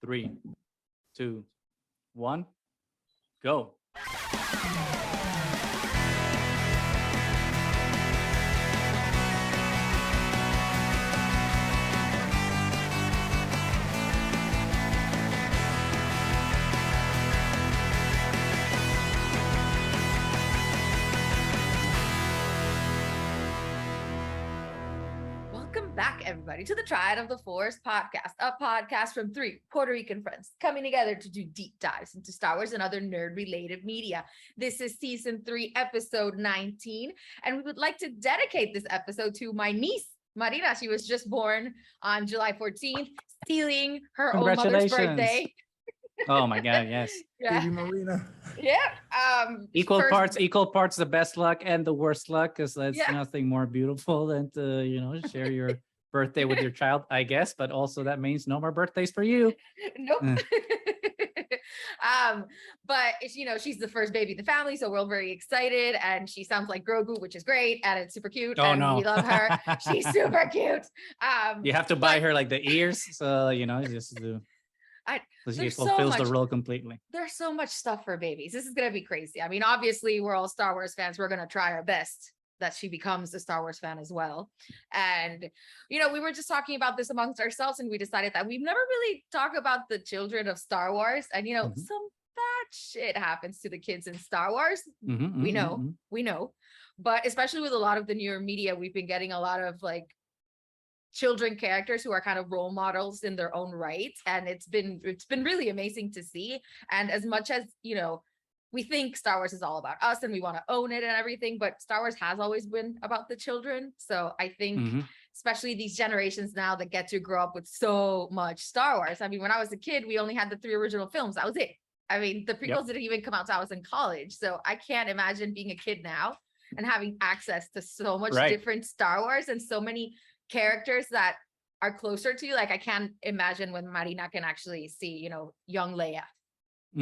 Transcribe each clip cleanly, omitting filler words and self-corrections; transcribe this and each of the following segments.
3, 2, 1, go. Back, everybody, to the Triad of the Force podcast, a podcast from 3 Puerto Rican friends coming together to do deep dives into Star Wars and other nerd-related media. This is season 3, episode 19, and we would like to dedicate this episode to my niece, Marina. She was just born on July 14th, stealing her own mother's birthday. Oh my God, yes. Yeah. Baby Marina. Yeah. Equal parts, the best luck and the worst luck, because that's Yeah. nothing more beautiful than to, share your birthday with your child, I guess. But also that means no more birthdays for you. Nope. But she's the first baby in the family, so we're all very excited, and she sounds like Grogu, which is great, and it's super cute. Oh, and no. We love her. She's super cute. You have to buy her like the ears, so just to so she fulfills the role completely. There's so much stuff for babies. This is gonna be crazy. I mean, obviously, we're all Star Wars fans. We're gonna try our best that she becomes a Star Wars fan as well. And we were just talking about this amongst ourselves, and we decided that we've never really talked about the children of Star Wars. And some bad shit happens to the kids in Star Wars. We know. But especially with a lot of the newer media, we've been getting a lot of like children characters who are kind of role models in their own right, and it's been really amazing to see. And as much as we think Star Wars is all about us and we want to own it and everything, but Star Wars has always been about the children. So I think especially these generations now that get to grow up with so much Star Wars. I mean, when I was a kid, we only had the 3 original films. That was it. I mean, the prequels didn't even come out until I was in college. So I can't imagine being a kid now and having access to so much different Star Wars and so many characters that are closer to you. Like, I can't imagine when Marina can actually see, young Leia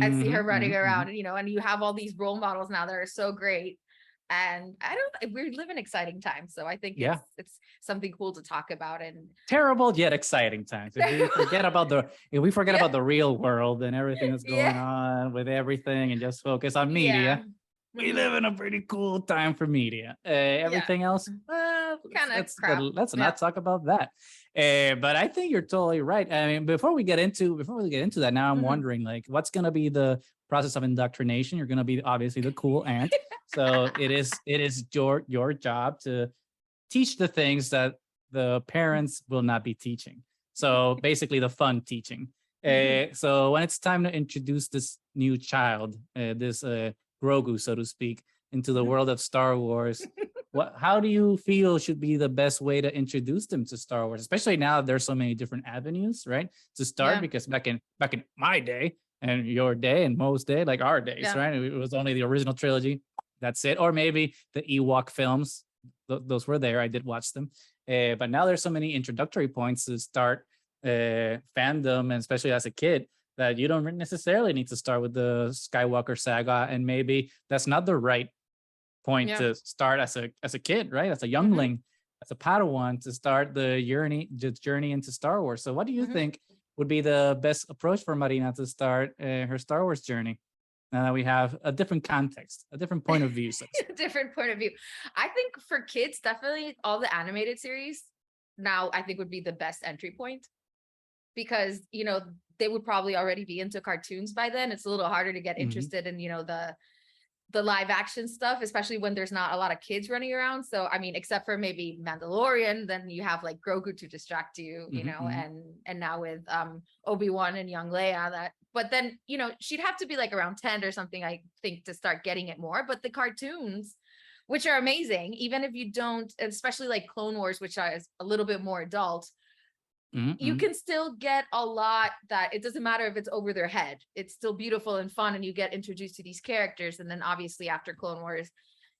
and see her running around, and you have all these role models now that are so great. And we live in exciting times. So I think it's something cool to talk about. And terrible yet exciting times. If we forget about the real world and everything that's going on with everything and just focus on media. We live in a pretty cool time for media. Everything else, let's not talk about that. But I think you're totally right. I mean, before we get into that, now I'm wondering, like, what's going to be the process of indoctrination? You're going to be obviously the cool aunt, so it is your job to teach the things that the parents will not be teaching. So basically, the fun teaching. So when it's time to introduce this new child, this Grogu, so to speak, into the world of Star Wars, how do you feel should be the best way to introduce them to Star Wars, especially now there's so many different avenues, right, to start? Because back in my day and your day and Mo's day, like our days, right, it was only the original trilogy, that's it, or maybe the Ewok films. Those were there, I did watch them, but now there's so many introductory points to start fandom, and especially as a kid, that you don't necessarily need to start with the Skywalker saga, and maybe that's not the right point to start as a kid, right? As a youngling, as a Padawan, to start the journey into Star Wars. So what do you think would be the best approach for Marina to start her Star Wars journey? Now that we have a different context, a different point of view. Different point of view. I think for kids, definitely all the animated series now I think would be the best entry point, because they would probably already be into cartoons by then. It's a little harder to get interested in the live action stuff, especially when there's not a lot of kids running around. So I mean, except for maybe Mandalorian, then you have like Grogu to distract you, and now with Obi-Wan and young Leia, but then she'd have to be like around 10 or something, I think, to start getting it more. But the cartoons, which are amazing, even if you don't, especially like Clone Wars, which is a little bit more adult, you can still get a lot that it doesn't matter if it's over their head. It's still beautiful and fun, and you get introduced to these characters. And then obviously after Clone Wars,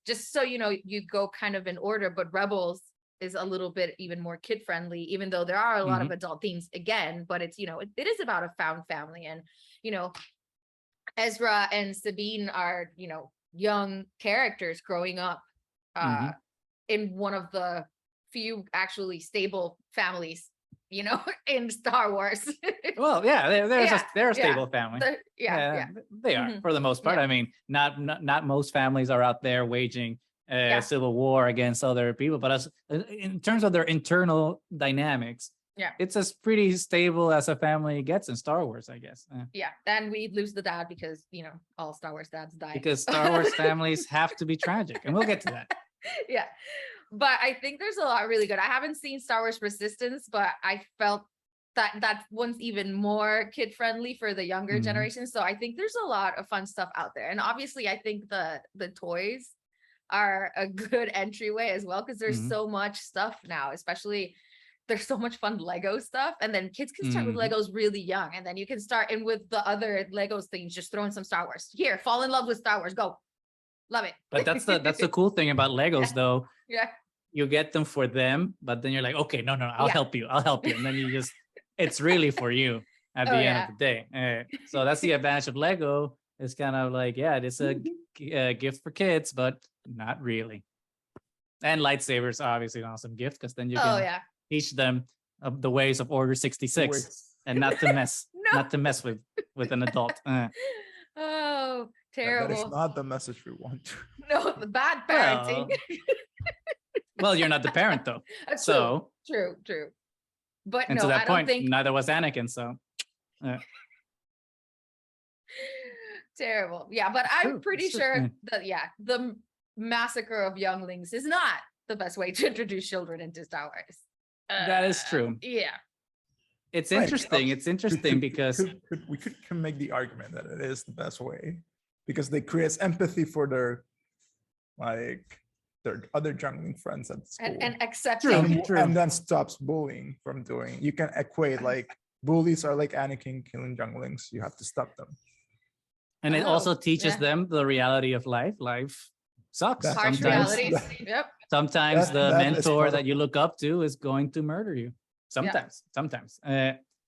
just so you go kind of in order, but Rebels is a little bit even more kid friendly, even though there are a lot of adult themes again, but it's, it is about a found family. And, Ezra and Sabine are, young characters growing up in one of the few actually stable families in Star Wars. Well, yeah, they're Yeah, they're a yeah. stable family. Yeah. They are Mhm. for the most part. Yeah. I mean, not most families are out there waging Yeah. civil war against other people, but as in terms of their internal dynamics, Yeah. it's as pretty stable as a family gets in Star Wars, I guess. Yeah. Then we lose the dad because, all Star Wars dads die. Because Star Wars families have to be tragic, and we'll get to that. Yeah. But I think there's a lot really good. I haven't seen Star Wars Resistance, but I felt that one's even more kid friendly for the younger Mhm. generation. So I think there's a lot of fun stuff out there. And obviously I think the toys are a good entryway as well, because there's Mhm. so much stuff now, especially there's so much fun Lego stuff. And then kids can start with Mhm. Legos really young. And then you can start in with the other Legos things, just throw in some Star Wars. Here, fall in love with Star Wars. Go. Love it. But that's the cool thing about Legos, though. Yeah. You get them for them, but then you're like, okay, no, I'll Yeah. help you. And then you just, it's really for you at the end of the day. So that's the advantage of Lego. It's kind of like, yeah, it's a gift for kids, but not really. And lightsabers, obviously, an awesome gift, because then you can teach them of the ways of Order 66 and not to mess, not to mess with an adult. Oh, terrible. That is not the message we want. No, the bad parenting. Well, you're not the parent though. So true. But and no, to that I point, don't think neither was Anakin. So terrible. Yeah, but I'm pretty true. sure that the massacre of younglings is not the best way to introduce children into Star Wars. That is true. Yeah. It's interesting. It's interesting because we can make the argument that it is the best way, because they create empathy for their other jungling friends at school and accepting and then stops bullying from doing. You can equate like bullies are like Anakin killing junglings. You have to stop them. And it also teaches them the reality of life. Life sucks. Harsh realities. Yep. Sometimes the mentor that you look up to is going to murder you. Sometimes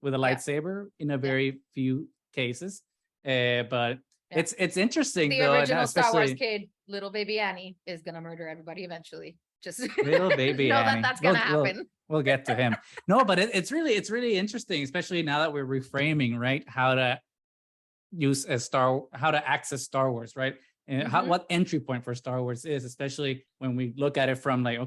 with a lightsaber in a very few cases. But it's interesting the though. Original Star Wars kid, little baby Annie, is gonna murder everybody eventually. Just little baby know Annie. that's gonna happen. We'll get to him. No, but it's really interesting, especially now that we're reframing, right? How to access Star Wars, right? And what entry point for Star Wars is, especially when we look at it from like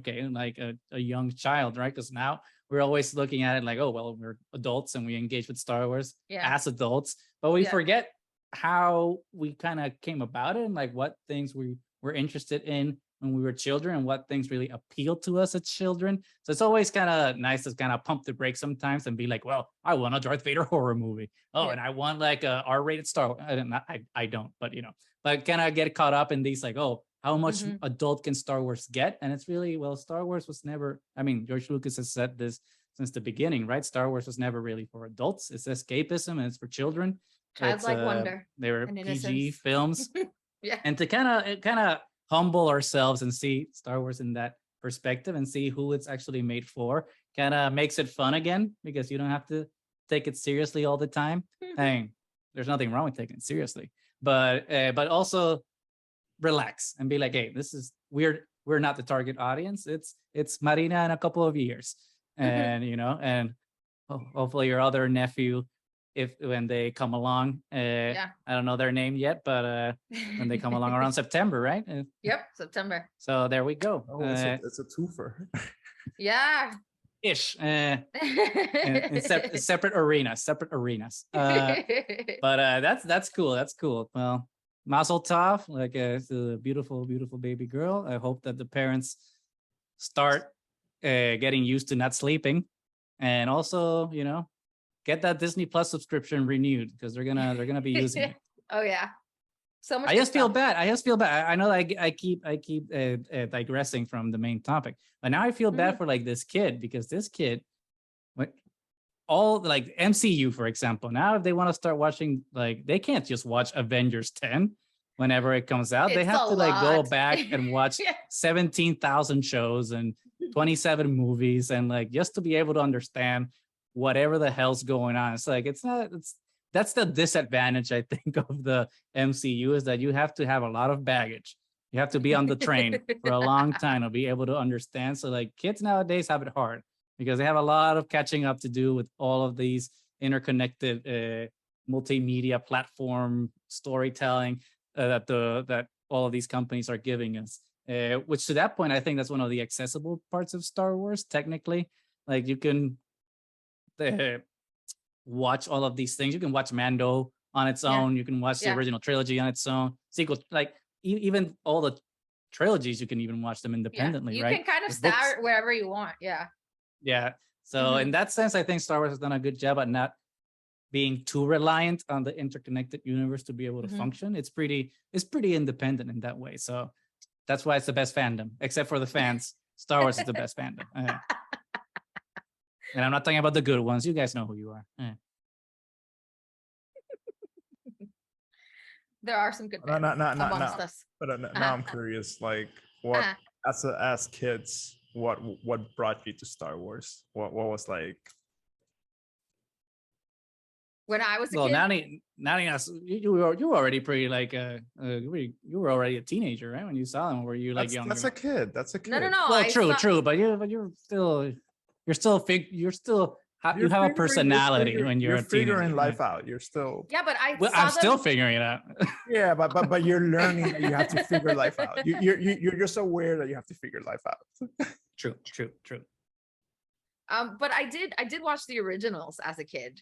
a young child, right? Because now we're always looking at it like, oh well, we're adults and we engage with Star Wars as adults, but we forget how we kind of came about it and like what things we were interested in when we were children and what things really appealed to us as children. So it's always kind of nice to kind of pump the brakes sometimes and be like, well, I want a Darth Vader horror movie. Oh, and I want like a R-rated Star Wars. I don't, but but kind of get caught up in these like, oh, how much adult can Star Wars get? And it's really, well, Star Wars was never, I mean, George Lucas has said this since the beginning, right? Star Wars was never really for adults. It's escapism and it's for children. Childlike wonder. They were PG films. And to kind of humble ourselves and see Star Wars in that perspective and see who it's actually made for, kind of makes it fun again, because you don't have to take it seriously all the time. Hey, there's nothing wrong with taking it seriously, but also relax and be like, hey, this is weird. We're not the target audience. It's Marina in a couple of years, and and hopefully your other nephew, when they come along, I don't know their name yet, but when they come along around September, right? Yep, September. So there we go. Oh, it's a twofer. Yeah. Ish. In separate arenas. But that's cool. That's cool. Well, Mazel Tov, like it's a beautiful, beautiful baby girl. I hope that the parents start getting used to not sleeping, and also, get that Disney Plus subscription renewed, because they're gonna be using it. Oh yeah, so much. I just feel bad. I know I keep digressing from the main topic, but now I feel bad for like this kid, because this kid, all like MCU, for example, now if they want to start watching, like they can't just watch Avengers 10 whenever it comes out. They have to like go back and watch 17,000 shows and 27 movies, and like just to be able to understand whatever the hell's going on. It's like that's the disadvantage, I think, of the MCU, is that you have to have a lot of baggage. You have to be on the train for a long time to be able to understand. So like kids nowadays have it hard. because they have a lot of catching up to do with all of these interconnected multimedia platform storytelling that all of these companies are giving us. Which to that point, I think that's one of the accessible parts of Star Wars. Technically, like you can watch all of these things. You can watch Mando on its own. You can watch the original trilogy on its own. Sequel, like even all the trilogies, you can even watch them independently. You right? can kind of The start books. wherever you want. Yeah. So in that sense, I think Star Wars has done a good job at not being too reliant on the interconnected universe to be able to function. It's pretty independent in that way. So that's why it's the best fandom, except for the fans. Star Wars is the best fandom. And I'm not talking about the good ones. You guys know who you are. There are some good fans amongst us. But now I'm curious, like what as kids, what brought you to Star Wars? What was like when I was a well, kid? Nani, you were already pretty like you were already a teenager, right? When you saw them, were you like younger? That's a kid. That's a kid. No. Well, true, but you have a personality when you're a teenager. You're figuring life out. You're still but I'm still figuring it out. Yeah, but you're learning that you have to figure life out. You're just aware that you have to figure life out. True. But I did watch the originals as a kid.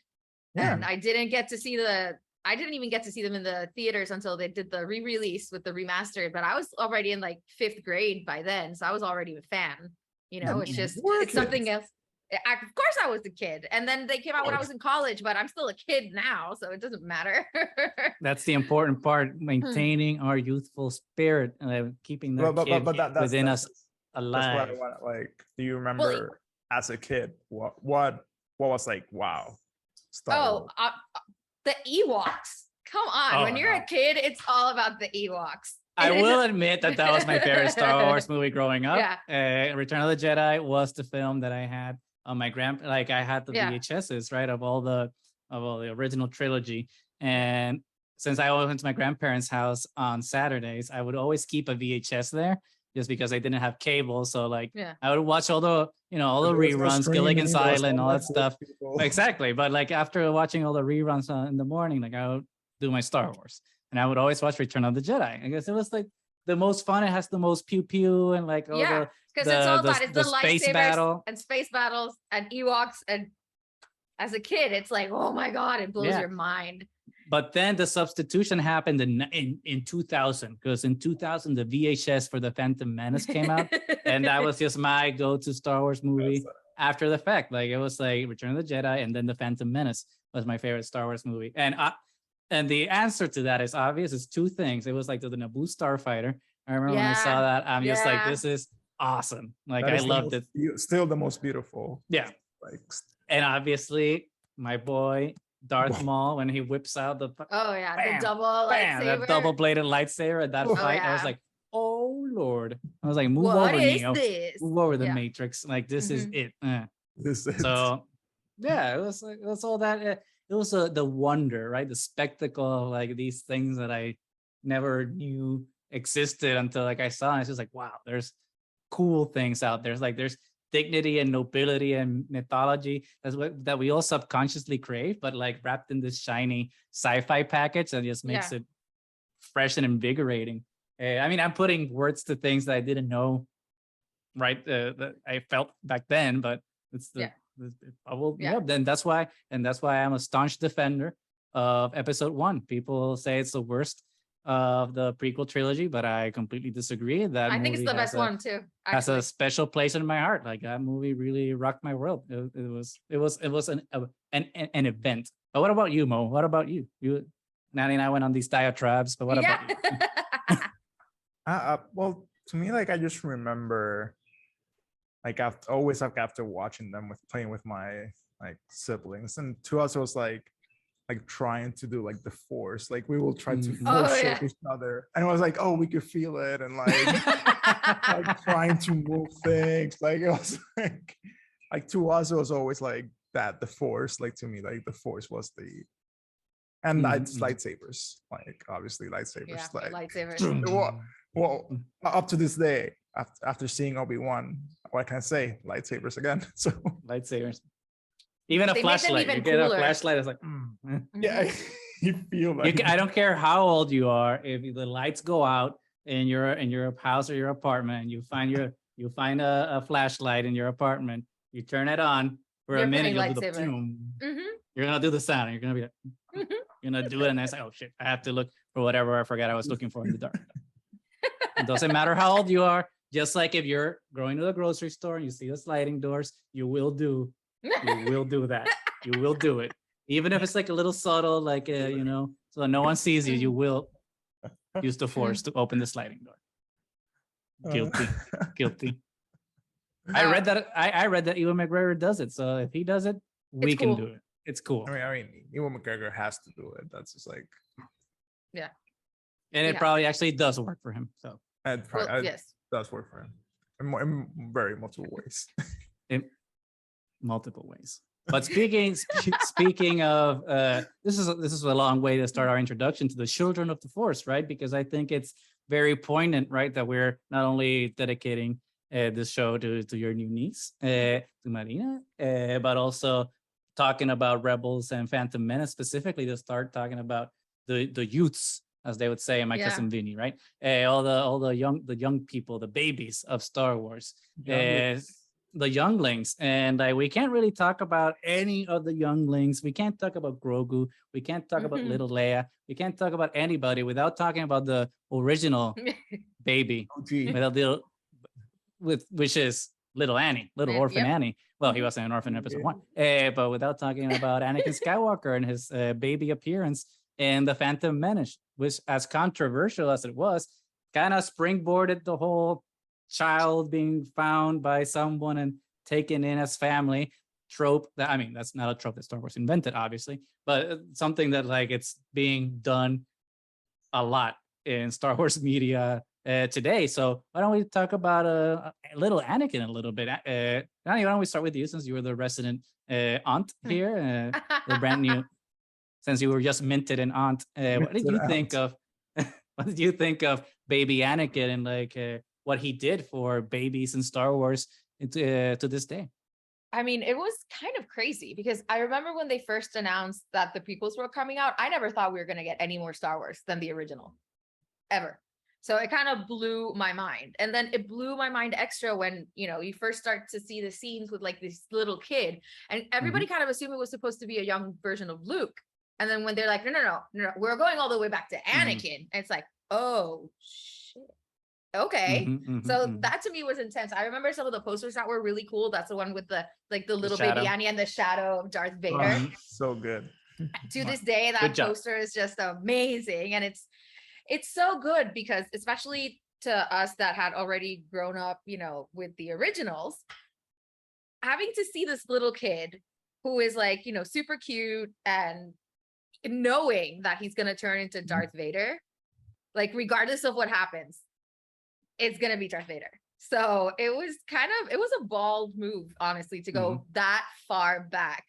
Yeah. And I didn't even get to see them in the theaters until they did the re-release with the remastered, but I was already in like 5th grade by then, so I was already a fan. It's something else. Of course I was a kid, and then they came out when I was in college, but I'm still a kid now, so it doesn't matter. That's the important part, maintaining our youthful spirit, keeping that within us alive. That's what I want. Like, do you remember as a kid what was like, wow? The Ewoks. Come on, when you're a kid, it's all about the Ewoks. I will admit that was my favorite Star Wars movie growing up. Return of the Jedi was the film that I had on my I had the VHSs, right, of all the original trilogy. And since I always went to my grandparents' house on Saturdays, I would always keep a VHS there just because I didn't have cable. So I would watch all the reruns, Gilligan's Island, all that stuff. Exactly. But like after watching all the reruns in the morning, like I would do my Star Wars. And I would always watch Return of the Jedi. I guess it was like the most fun. It has the most pew pew and like all because it's all about the space lightsabers battle and space battles and Ewoks. And as a kid, it's like, oh my god, it blows your mind. But then the substitution happened in 2000, because in 2000 the VHS for the Phantom Menace came out, and that was just my go-to Star Wars movie after the fact. Like it was like Return of the Jedi, and then the Phantom Menace was my favorite Star Wars movie. And the answer to that is obvious. It's two things. It was like the Naboo Starfighter. I remember when I saw that, I'm just like, this is awesome. Like I loved it. Still the most beautiful. Yeah. And obviously my boy Darth Maul, when he whips out the the double lightsaber, that double-bladed lightsaber at that fight, I was like, oh Lord. I was like, move over, Neo. Move over the Matrix. Like this is it. So yeah, it was all that. It was the wonder, right? The spectacle of like these things that I never knew existed until like I saw it. It's just like, wow, there's cool things out there. There's dignity and nobility and mythology that we all subconsciously crave, but like wrapped in this shiny sci-fi package that just makes it fresh and invigorating. I mean, I'm putting words to things that I didn't know, right? That I felt back then, but it's then that's why I'm a staunch defender of Episode 1. People say it's the worst of the prequel trilogy, but I completely disagree. I think it's the best one too. Has a special place in my heart. Like that movie really rocked my world. It was an event. But what about you, Mo? What about you? Nani and I went on these diatribes, but what about you? Well, to me, like I just remember, like after watching them playing with my like siblings, and to us it was like trying to do like the Force, like we will try to shake each other, and it was like, oh, we could feel it, and like trying to move things, like it was like to us it was always like that, the Force, like to me, like the Force was and lightsabers, like obviously lightsabers, lightsabers. Well, up to this day, after seeing Obi-Wan, what can I say? Lightsabers again. So lightsabers. Even a They make them flashlight. even You get a cooler. flashlight. It's like, yeah, you feel like I don't care how old you are. If the lights go out in your house or your apartment, and you find a flashlight in your apartment, you turn it on for You're a minute. playing You'll do the lightsaber. boom. Mhm. You're gonna do the sound. And you're gonna be like, you're gonna do it, and I say, oh shit, I have to look for whatever I forgot I was looking for in the dark. It doesn't matter how old you are. Just like if you're going to the grocery store and you see the sliding doors, you will do that. You will do it. Even if it's like a little subtle, like, so no one sees you, you will use the force to open the sliding door. Guilty. I read that Ewan McGregor does it. So if he does it, we can do it. It's cool. I mean, Ewan McGregor has to do it. That's just like, Yeah. And it probably actually does work for him. So yes. Does work for him in very multiple ways. In multiple ways. But speaking of, this is a long way to start our introduction to the children of the Force, right? Because I think it's very poignant, right, that we're not only dedicating this show to your new niece, to Marina, but also talking about Rebels and Phantom Menace specifically, to start talking about the youths, as they would say in my cousin Vinny, right? All the young people, the babies of Star Wars. The younglings, and we can't really talk about any of the younglings. We can't talk about Grogu. We can't talk about little Leia. We can't talk about anybody without talking about the original baby, which is little Annie, little orphan Annie. Well, he wasn't an orphan in episode 1, but without talking about Anakin Skywalker and his baby appearance in the Phantom Menace, which, as controversial as it was, kind of springboarded the whole child being found by someone and taken in as family trope. That's not a trope that Star Wars invented, obviously, but something that like it's being done a lot in Star Wars media today. So why don't we talk about little Anakin a little bit? Nani, why don't we start with you, since you were the resident aunt here, the brand new, since you were just minted an aunt. What did you think of? What did you think of baby Anakin and like what he did for babies in Star Wars to this day? I mean, it was kind of crazy because I remember when they first announced that the prequels were coming out, I never thought we were going to get any more Star Wars than the original, ever. So it kind of blew my mind. And then it blew my mind extra when, you first start to see the scenes with like this little kid, and everybody kind of assumed it was supposed to be a young version of Luke. And then when they're like, no, we're going all the way back to Anakin. And it's like, oh, shit. Okay. So that to me was intense. I remember some of the posters that were really cool. That's the one with the little baby Annie and the shadow of Darth Vader. So good. To this day, that poster is just amazing. And it's so good because, especially to us that had already grown up, with the originals, having to see this little kid who is like, super cute, and knowing that he's going to turn into Darth Vader, like regardless of what happens, it's going to be Darth Vader. So it was a bold move, honestly, to go that far back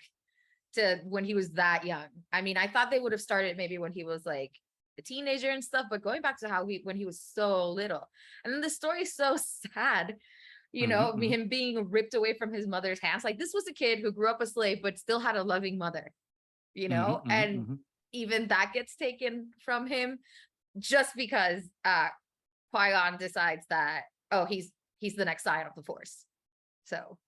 to when he was that young. I mean, I thought they would have started maybe when he was like a teenager and stuff, but going back to when he was so little. And then the story is so sad, him being ripped away from his mother's hands. Like, this was a kid who grew up a slave, but still had a loving mother, and even that gets taken from him just because Qui-Gon decides that, he's the next scion of the Force. So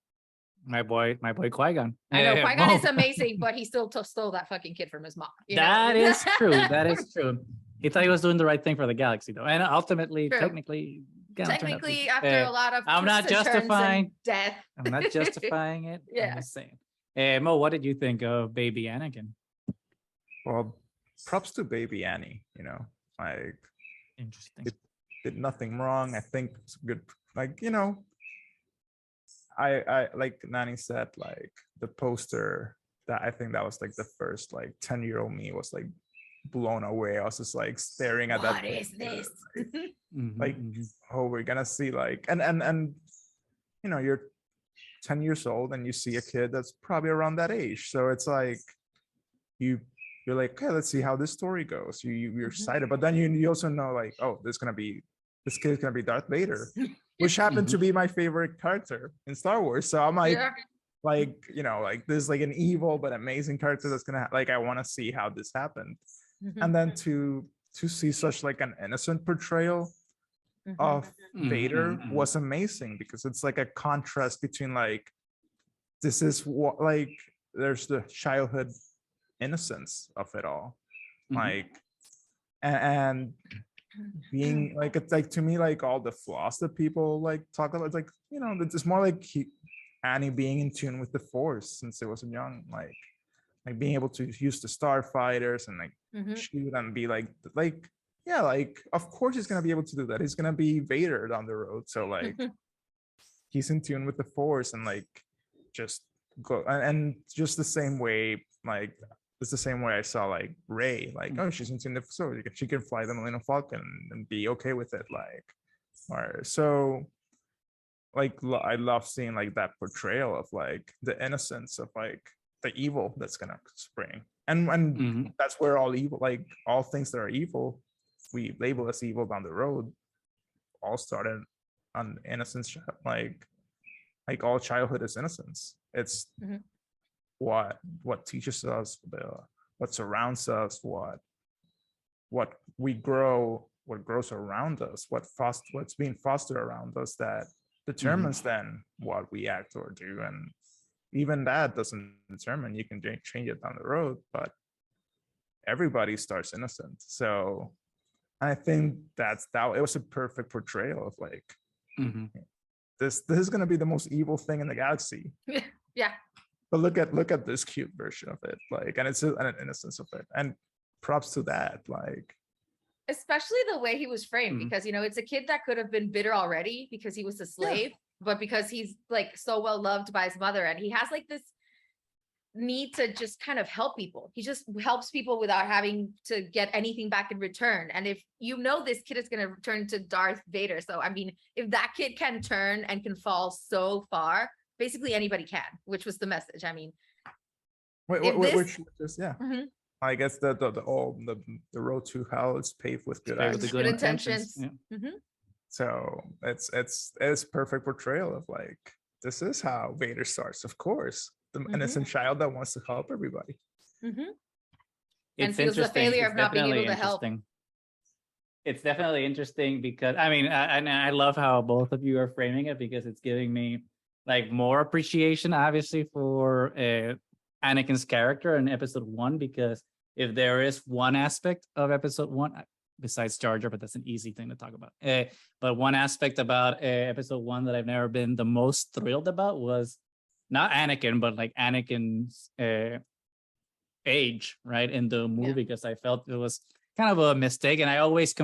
my boy Qui-Gon. I know Qui-Gon is amazing, but he still stole that fucking kid from his mom. That is true. That is true. He thought he was doing the right thing for the galaxy, though, and ultimately, technically, after a lot of I'm not justifying death. I'm not justifying it. Yeah. I'm just saying. Mo, what did you think of baby Anakin? Well, props to baby Annie. Like, interesting. It did nothing wrong. I think it's good. Like, I like Nani said, like the poster, that I think that was like the first like 10-year-old me was like blown away. I was just like staring at that. What is this? Like, oh, we're gonna see like and you're 10 years old and you see a kid that's probably around that age. So it's like you're like, okay, let's see how this story goes. You're excited, but then you also know like, oh, this kid's gonna be Darth Vader. which happened to be my favorite character in Star Wars. So I'm like, Yeah. like this like an evil but amazing character that's gonna like I want to see how this happened. And then to see such like an innocent portrayal of Vader was amazing, because it's like a contrast between like this is what like there's the childhood innocence of it all, like and being like it's like to me like all the flaws that people like talk about, it's like it's more like Annie being in tune with the Force since it was young, like being able to use the starfighters and like shoot and be like yeah, like of course he's gonna be able to do that. He's gonna be Vader down the road, so like he's in tune with the Force and like just go and just the same way like it's the same way I saw like Rey, like oh she's in tune with the Force, she can fly the Millennium Falcon and be okay with it, like or so like I love seeing like that portrayal of like the innocence of like the evil that's gonna spring, and that's where all evil, like all things that are evil we label as evil down the road, all started on innocence, like all childhood is innocence. It's what teaches us, what surrounds us, what we grow, what grows around us, what's being fostered around us that determines then what we act or do. And even that doesn't determine, you can change it down the road, but everybody starts innocent. So I think that it was a perfect portrayal of like this is going to be the most evil thing in the galaxy. Yeah. But look at this cute version of it, like, and it's an innocence of it, and props to that, like especially the way he was framed, because it's a kid that could have been bitter already because he was a slave, but because he's like so well loved by his mother, and he has like this need to just kind of help people. He just helps people without having to get anything back in return. And if this kid is going to turn to Darth Vader, so I mean, if that kid can turn and can fall so far, basically anybody can, which was the message. I mean, which is I guess the road to hell is paved with good acts. Good intentions. So it's perfect portrayal of like this is how Vader starts, of course, the innocent child that wants to help everybody. And feels the failure of not being able to help. It's definitely interesting because I love how both of you are framing it, because it's giving me like more appreciation, obviously, for Anakin's character in episode 1, because if there is one aspect of episode 1 besides Jar Jar, but that's an easy thing to talk about. But one aspect about episode 1 that I've never been the most thrilled about was not Anakin, but like Anakin's age, right, in the movie, because I felt it was kind of a mistake. And I always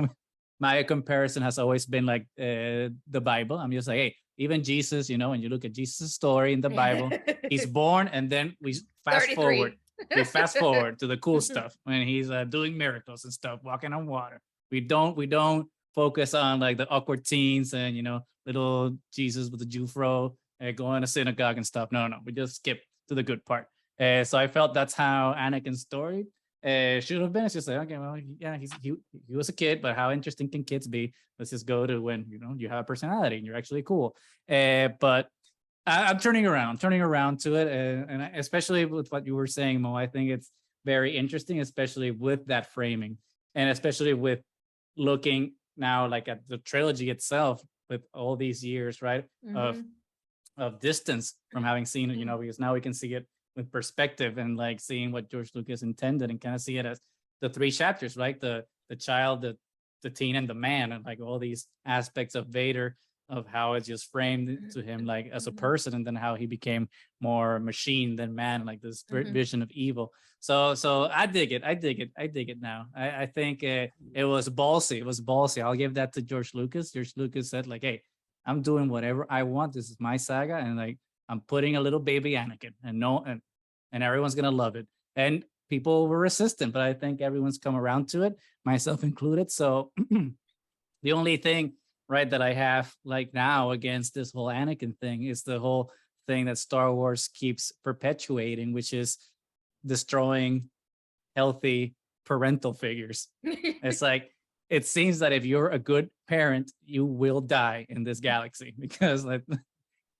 my comparison has always been like the Bible. I'm just like, hey, even Jesus, when you look at Jesus' story in the Bible, he's born, and then we fast forward. We fast forward to the cool stuff when he's doing miracles and stuff, walking on water. We don't focus on like the awkward scenes and little Jesus with the Jufro going to synagogue and stuff. No, we just skip to the good part. So I felt that's how Anakin's story should have been. It's just like, okay, well, yeah, he was a kid, but how interesting can kids be? Let's just go to when you have a personality and you're actually cool. But I'm turning around to it, and especially with what you were saying, Mo. I think it's very interesting, especially with that framing, and especially with looking now like at the trilogy itself with all these years, right, of distance from having seen it, because now we can see it with perspective and like seeing what George Lucas intended, and kind of see it as the 3 chapters, right? The child, the teen, and the man, and like all these aspects of Vader, of how it's just framed to him like as a person, and then how he became more machine than man, like this vision of evil. So I dig it now. I think it was ballsy. I'll give that to George Lucas. George Lucas said like, hey, I'm doing whatever I want. This is my saga, and like I'm putting a little baby Anakin, and everyone's gonna love it. And people were resistant, but I think everyone's come around to it, myself included. So the only thing, right, that I have like now against this whole Anakin thing is the whole thing that Star Wars keeps perpetuating, which is destroying healthy parental figures. It's like, it seems that if you're a good parent, you will die in this galaxy because like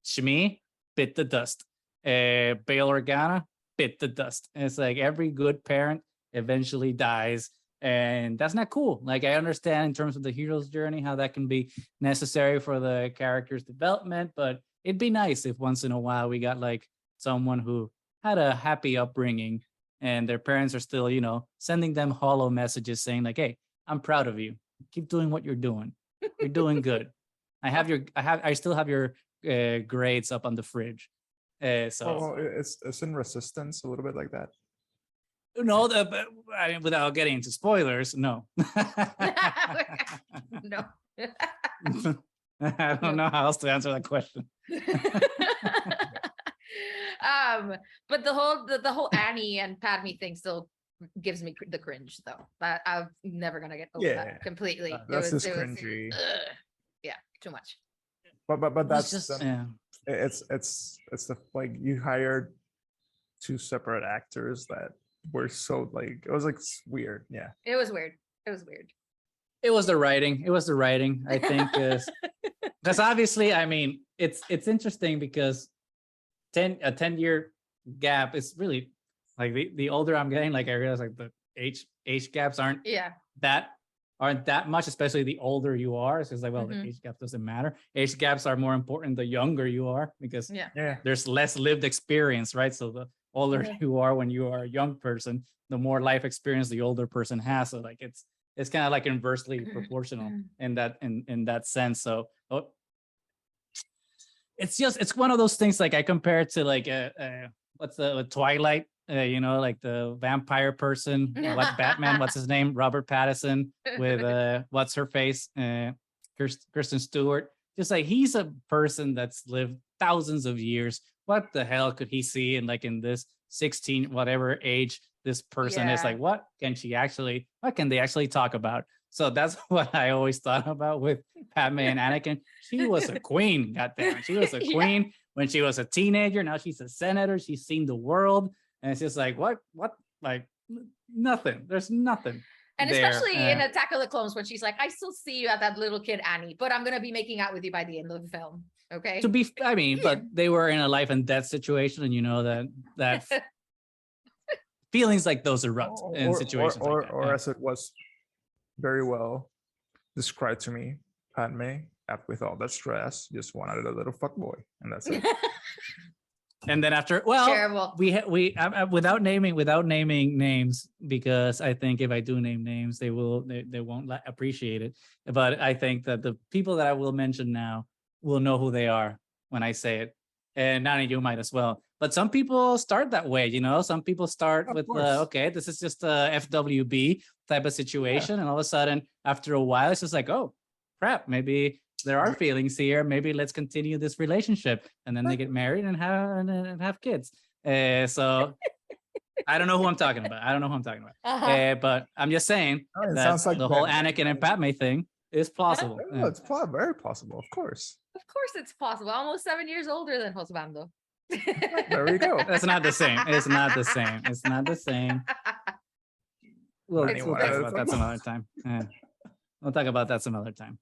Shmi bit the dust. Bail Organa bit the dust. And it's like every good parent eventually dies. And that's not cool. Like I understand in terms of the hero's journey, how that can be necessary for the character's development, but it'd be nice if once in a while we got like someone who had a happy upbringing and their parents are still, you know, sending them hollow messages saying like, hey, I'm proud of you. Keep doing what you're doing. You're doing good. I still have your grades up on the fridge. So it's in Resistance a little bit like that. no, I mean, without getting into spoilers, no. No. I don't know how else to answer that question. But the whole Annie and Padmé thing still gives me the cringe though. That I'm never gonna get over that completely. That's just cringy. Yeah, too much. But that's just it's the like you hired two separate actors that were so like it was like weird. Yeah, it was weird. It was weird. It was the writing. I think because obviously, I mean, it's interesting because a 10-year gap is really like the older I'm getting, like I realize like the age gaps aren't that much, especially the older you are. It's just like, well, the age gap doesn't matter. Age gaps are more important the younger you are because there's less lived experience, right? So the older you are when you are a young person, the more life experience the older person has. So like it's kind of like inversely proportional in that sense. So it's one of those things like I compare it to like what's the Twilight, you know, like the vampire person, what Batman, what's his name, Robert Pattinson with what's her face, Kristen Stewart. Just like he's a person that's lived thousands of years. What the hell could he see in this 16 whatever age this person is? Like what can they actually talk about? So that's what I always thought about with Padmé and Anakin. She was a queen, goddamn. She was a queen when she was a teenager. Now she's a senator. She's seen the world. And it's just like, what, like nothing. There's nothing. And especially in Attack of the Clones, when she's like, I still see you at that little kid, Annie, but I'm going to be making out with you by the end of the film. Okay. But they were in a life and death situation. And you know that feelings like those erupt in situations like that. Or as it was very well described to me, Padmé, with all that stress, just wanted a little fuckboy, and that's it. And then after, we without naming names, because I think if I do name names, they won't appreciate it. But I think that the people that I will mention now will know who they are when I say it, and Nani, you might as well. But some people start that way, you know. Some people start with okay, this is just a FWB type of situation, and all of a sudden, after a while, it's just like, oh, crap, maybe there are feelings here. Maybe let's continue this relationship, and then they get married and have kids. So I don't know who I'm talking about. But I'm just saying that like the whole Anakin and Padmé thing is possible. It's very possible, of course. Of course, it's possible. Almost 7 years older than Josbando. There we go. That's not the same. It's not the same. We'll talk about that some other time. We'll talk about that some other time.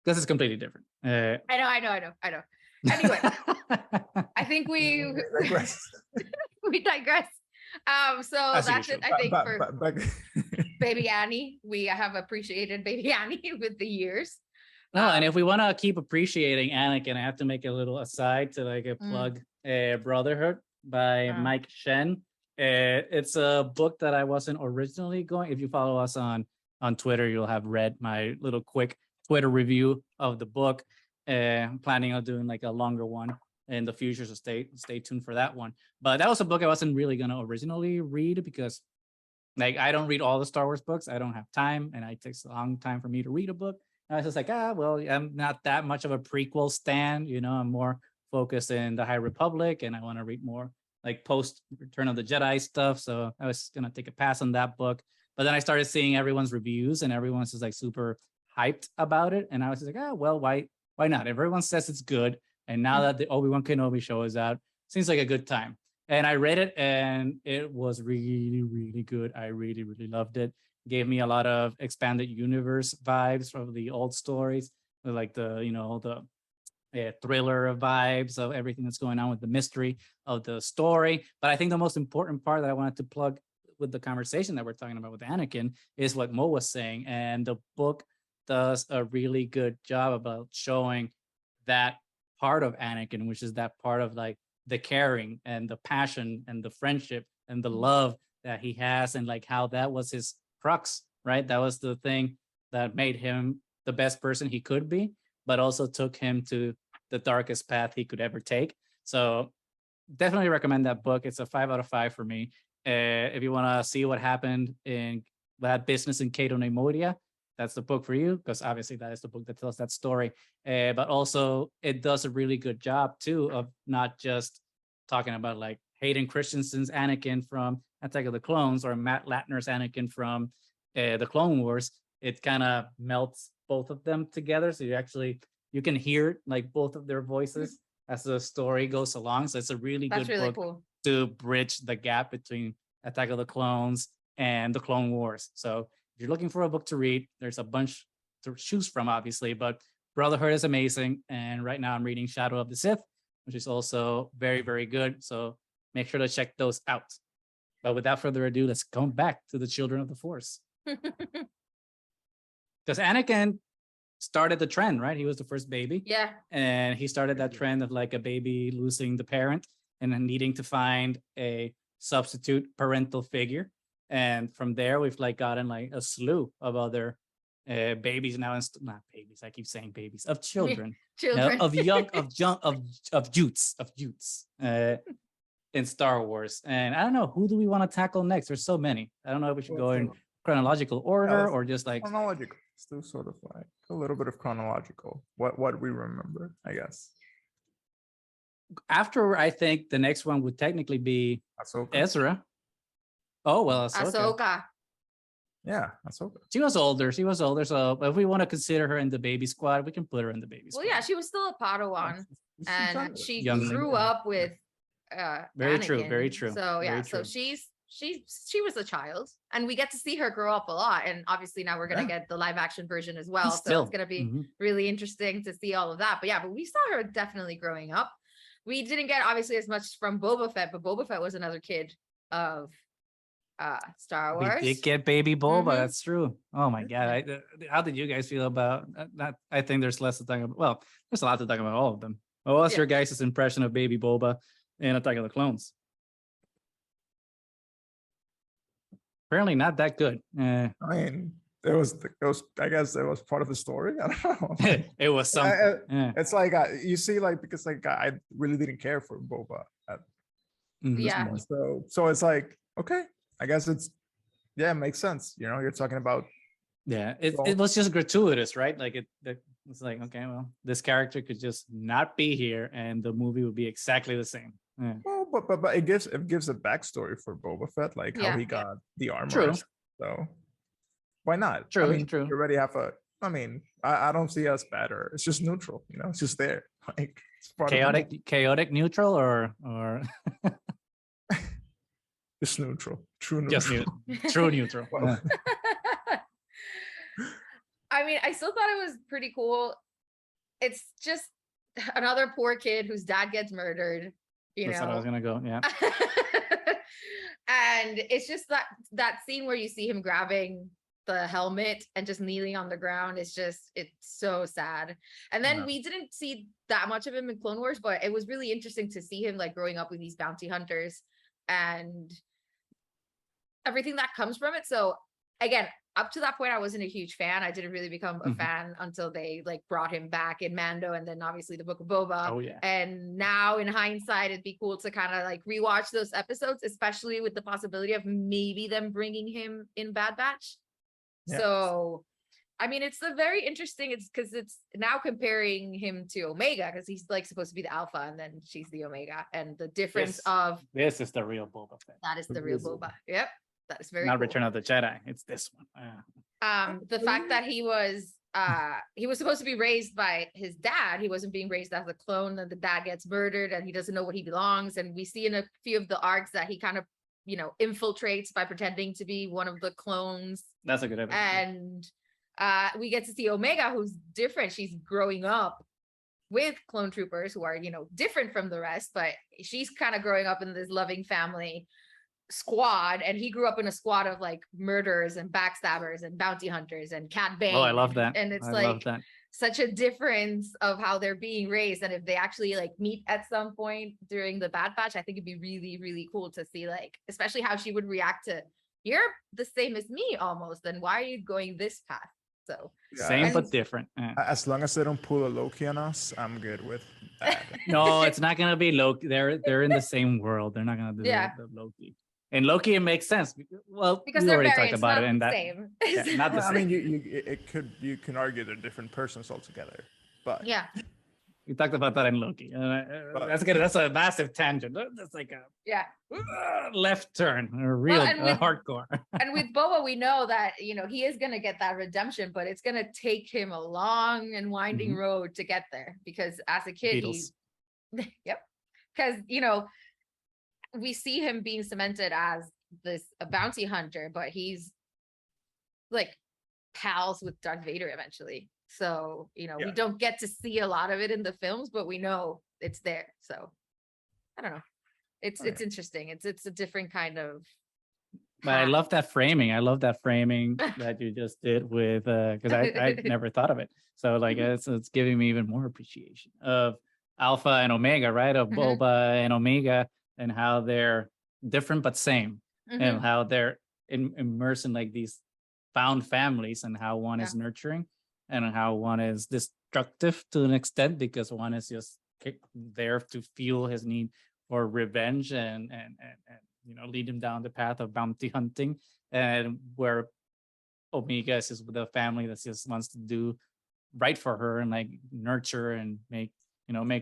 Because it's completely different. I know. Anyway, I think we digress. So as that's usual. It. I think for Baby Annie, we have appreciated Baby Annie with the years. No, and if we want to keep appreciating Anakin, I have to make a little aside to plug Brotherhood by Mike Shen. It's a book that I wasn't originally going. If you follow us on Twitter, you'll have read my little quick Twitter review of the book. I'm planning on doing like a longer one in the future, so stay tuned for that one. But that was a book I wasn't really gonna originally read because like I don't read all the Star Wars books. I don't have time, and it takes a long time for me to read a book. And I was just like, I'm not that much of a prequel stan, you know. I'm more focused in the High Republic, and I want to read more like post Return of the Jedi stuff. So I was gonna take a pass on that book. But then I started seeing everyone's reviews, and everyone's just like super hyped about it, and I was just like, why not? Everyone says it's good, and now that the Obi-Wan Kenobi show is out, seems like a good time. And I read it, and it was really, really good. I really, really loved it. Gave me a lot of expanded universe vibes from the old stories, like the thriller vibes of everything that's going on with the mystery of the story. But I think the most important part that I wanted to plug with the conversation that we're talking about with Anakin is what Mo was saying. And the book does a really good job about showing that part of Anakin, which is that part of like the caring and the passion and the friendship and the love that he has, and like how that was his crux, right? That was the thing that made him the best person he could be, but also took him to the darkest path he could ever take. So definitely recommend that book. It's a 5 out of 5 for me. If you want to see what happened in that business in Cato Neimoidia, that's the book for you, because obviously that is the book that tells that story. But also it does a really good job too of not just talking about like Hayden Christensen's Anakin from Attack of the Clones or Matt Latner's Anakin from the Clone Wars. It kind of melts both of them together, so you can hear like both of their voices as the story goes along. So it's a really good book cool to bridge the gap between Attack of the Clones and the Clone Wars. So if you're looking for a book to read, there's a bunch to choose from, obviously, but Brotherhood is amazing. And right now I'm reading Shadow of the Sith, which is also very, very good. So make sure to check those out. But without further ado, let's come back to the Children of the Force. Because Anakin started the trend, right? He was the first baby. Yeah. And he started that trend of like a baby losing the parent and then needing to find a substitute parental figure. And from there, we've like gotten like a slew of other babies now, not babies. I keep saying babies, of children, children. of youths in Star Wars. And I don't know, who do we want to tackle next? There's so many. I don't know if we should go in chronological order or just like chronological. Still sort of like a little bit of chronological. What we remember, I guess. After, I think the next one would technically be Ahsoka. Ezra. Oh well, Ahsoka. Yeah, Ahsoka. She was older. So if we want to consider her in the baby squad, we can put her in the baby squad. Well, yeah, she was still a Padawan, and she Youngling. grew up with very Anakin. true, very true. So yeah, so she was a child, and we get to see her grow up a lot. And obviously now we're gonna get the live action version as well. So it's gonna be really interesting to see all of that. But yeah, but we saw her definitely growing up. We didn't get obviously as much from Boba Fett, but Boba Fett was another kid of Star Wars. We did get baby Boba. That's true. Oh my god! How did you guys feel about that? I think there's less to talk about. Well, there's a lot to talk about all of them. What was your guys' impression of baby Boba in Attack of the Clones? Apparently not that good. I mean, it was. I guess it was part of the story. I don't know. It was something. It's like you see, like because like I really didn't care for Boba at this point. So it's like okay. I guess it makes sense. You know, you're talking about. Yeah, it was just gratuitous, right? Like it's like, okay, well, this character could just not be here, and the movie would be exactly the same. Yeah. Well, but it gives a backstory for Boba Fett, like how he got the armor. True. So why not? True. I mean, true. You already have a. I mean, I don't see us better. It's just neutral. You know, it's just there. Like it's chaotic neutral or. Just neutral. True neutral. Just true neutral. Well. I mean, I still thought it was pretty cool. It's just another poor kid whose dad gets murdered. That's how I was gonna go. Yeah. And it's just that scene where you see him grabbing the helmet and just kneeling on the ground. It's so sad. And then we didn't see that much of him in Clone Wars, but it was really interesting to see him like growing up with these bounty hunters and everything that comes from it. So again, up to that point, I wasn't a huge fan. I didn't really become a fan until they like brought him back in Mando, and then obviously the Book of Boba. Oh yeah. And now in hindsight, it'd be cool to kind of like rewatch those episodes, especially with the possibility of maybe them bringing him in Bad Batch. Yeah. So I mean, it's a very interesting. It's because it's now comparing him to Omega, because he's like supposed to be the Alpha, and then she's the Omega, and the difference this is the real Boba Fett. That is the real Boba. Yep, that is very not cool. Return of the Jedi. It's this one. The fact that he was he was supposed to be raised by his dad. He wasn't being raised as a clone, and the dad gets murdered and he doesn't know what he belongs. And we see in a few of the arcs that he kind of, infiltrates by pretending to be one of the clones. That's a good episode. And we get to see Omega, who's different. She's growing up with clone troopers who are, different from the rest, but she's kind of growing up in this loving family squad, and he grew up in a squad of like murderers and backstabbers and bounty hunters and Cat Bane. Oh, I love that. And it's love that. Such a difference of how they're being raised. And if they actually like meet at some point during the Bad Batch, I think it'd be really, really cool to see, like, especially how she would react to, you're the same as me almost, then why are you going this path? So same but different. As long as they don't pull a Loki on us, I'm good with that. No, it's not gonna be Loki. They're in the same world. They're not gonna do the Loki. And Loki, it makes sense. Well, because we they're already variants, talked about not it in the that. same. Yeah, not the I same. mean, you can argue they're different persons altogether, but Yeah. We talked about that in Loki. That's good. That's a massive tangent. That's like a left turn, a real hardcore. And with Boba, we know that he is gonna get that redemption, but it's gonna take him a long and winding road to get there. Because as a kid, because we see him being cemented as a bounty hunter, but he's like pals with Darth Vader eventually. So, we don't get to see a lot of it in the films, but we know it's there. So I don't know. It's interesting. It's a different kind of. But I love that framing. I love that framing that you just did with because I never thought of it. So like it's giving me even more appreciation of Alpha and Omega, right? Of Boba and Omega, and how they're different but same, and how they're immersed in like these found families, and how one is nurturing and how one is destructive to an extent, because one is just there to fuel his need for revenge and lead him down the path of bounty hunting, and where Omega is just with a family that just wants to do right for her and like nurture and make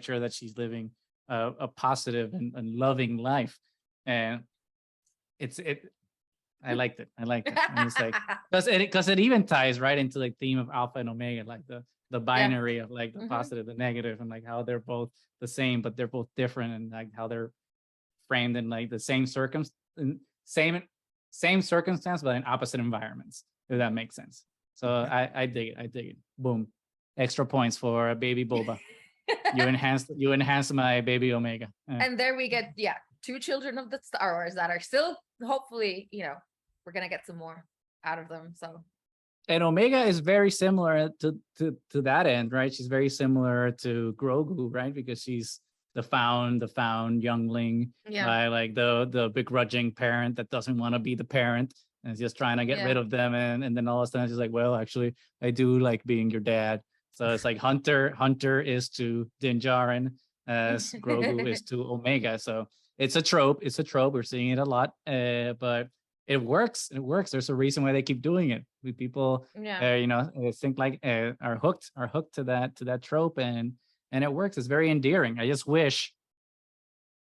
sure that she's living a positive and loving life. And I liked it. And it's like because it even ties right into like theme of Alpha and Omega, like the binary of like the positive, the negative, and like how they're both the same, but they're both different, and like how they're framed in like the same circumstance, but in opposite environments, if that makes sense. So I dig it. Boom. Extra points for baby Boba. You enhanced my baby Omega. And there we get, 2 children of the Star Wars that are still, hopefully, we're gonna get some more out of them. So, and Omega is very similar to that end, right? She's very similar to Grogu, right? Because she's the found youngling by like the begrudging parent that doesn't want to be the parent and is just trying to get rid of them, and then all of a sudden she's like, well, actually, I do like being your dad. So it's like Hunter is to Din Djarin as Grogu is to Omega. So it's a trope. We're seeing it a lot, but it works. There's a reason why they keep doing it. People, think like are hooked to that trope, and it works. It's very endearing. I just wish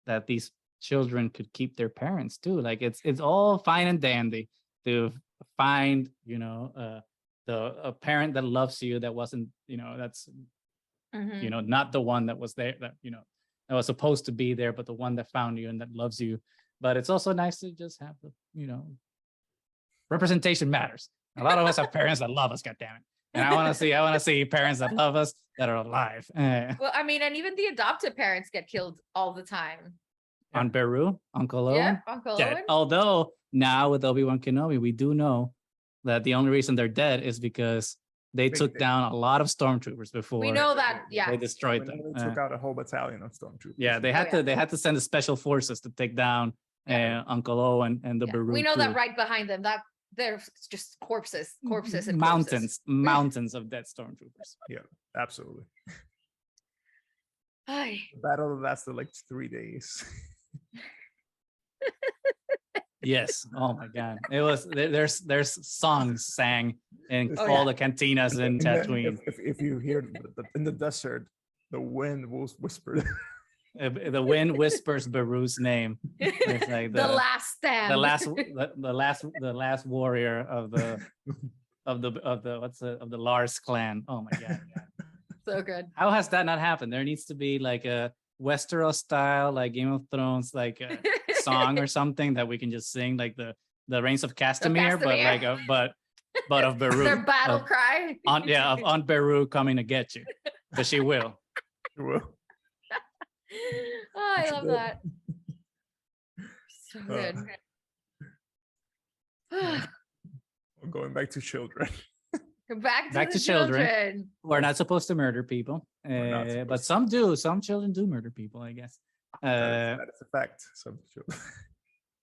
that these children could keep their parents too. Like it's all fine and dandy to find, a parent that loves you, that wasn't, that's, not the one that was there, that, that was supposed to be there, but the one that found you and that loves you. But it's also nice to just have the, representation matters. A lot of us have parents that love us, goddammit. And I want to see parents that love us that are alive. Well, I mean, and even the adoptive parents get killed all the time. On Beru, Uncle Owen. Yeah, Uncle Owen. Although now with Obi-Wan Kenobi, we do know that the only reason they're dead is because they took down a lot of stormtroopers before. We know that, they destroyed them. They took out a whole battalion of stormtroopers. Yeah, they had to send the special forces to take down Uncle Owen and the Beru. We know crew. that right behind them, that they're just corpses and mountains of dead stormtroopers. Yeah, absolutely. The battle lasted like 3 days. Yes. Oh my God. It was there's songs sang in all the cantinas in Tatooine. If you hear in the desert, the wind will whisper. The wind whispers Beru's name. It's like the last stand. The last warrior of of the Lars clan. Oh my god. So good. How has that not happened? There needs to be like a Westeros style, like Game of Thrones, like a song or something that we can just sing, like the Reigns of Castamere, but like but of Beru. Their battle cry. Of Aunt Beru coming to get you, but she will. She will. Oh, I love that. So good. Going back to children. Back to the children. children. We're not supposed to murder people, but some do. Some children do murder people, I guess. That is a fact. Some children.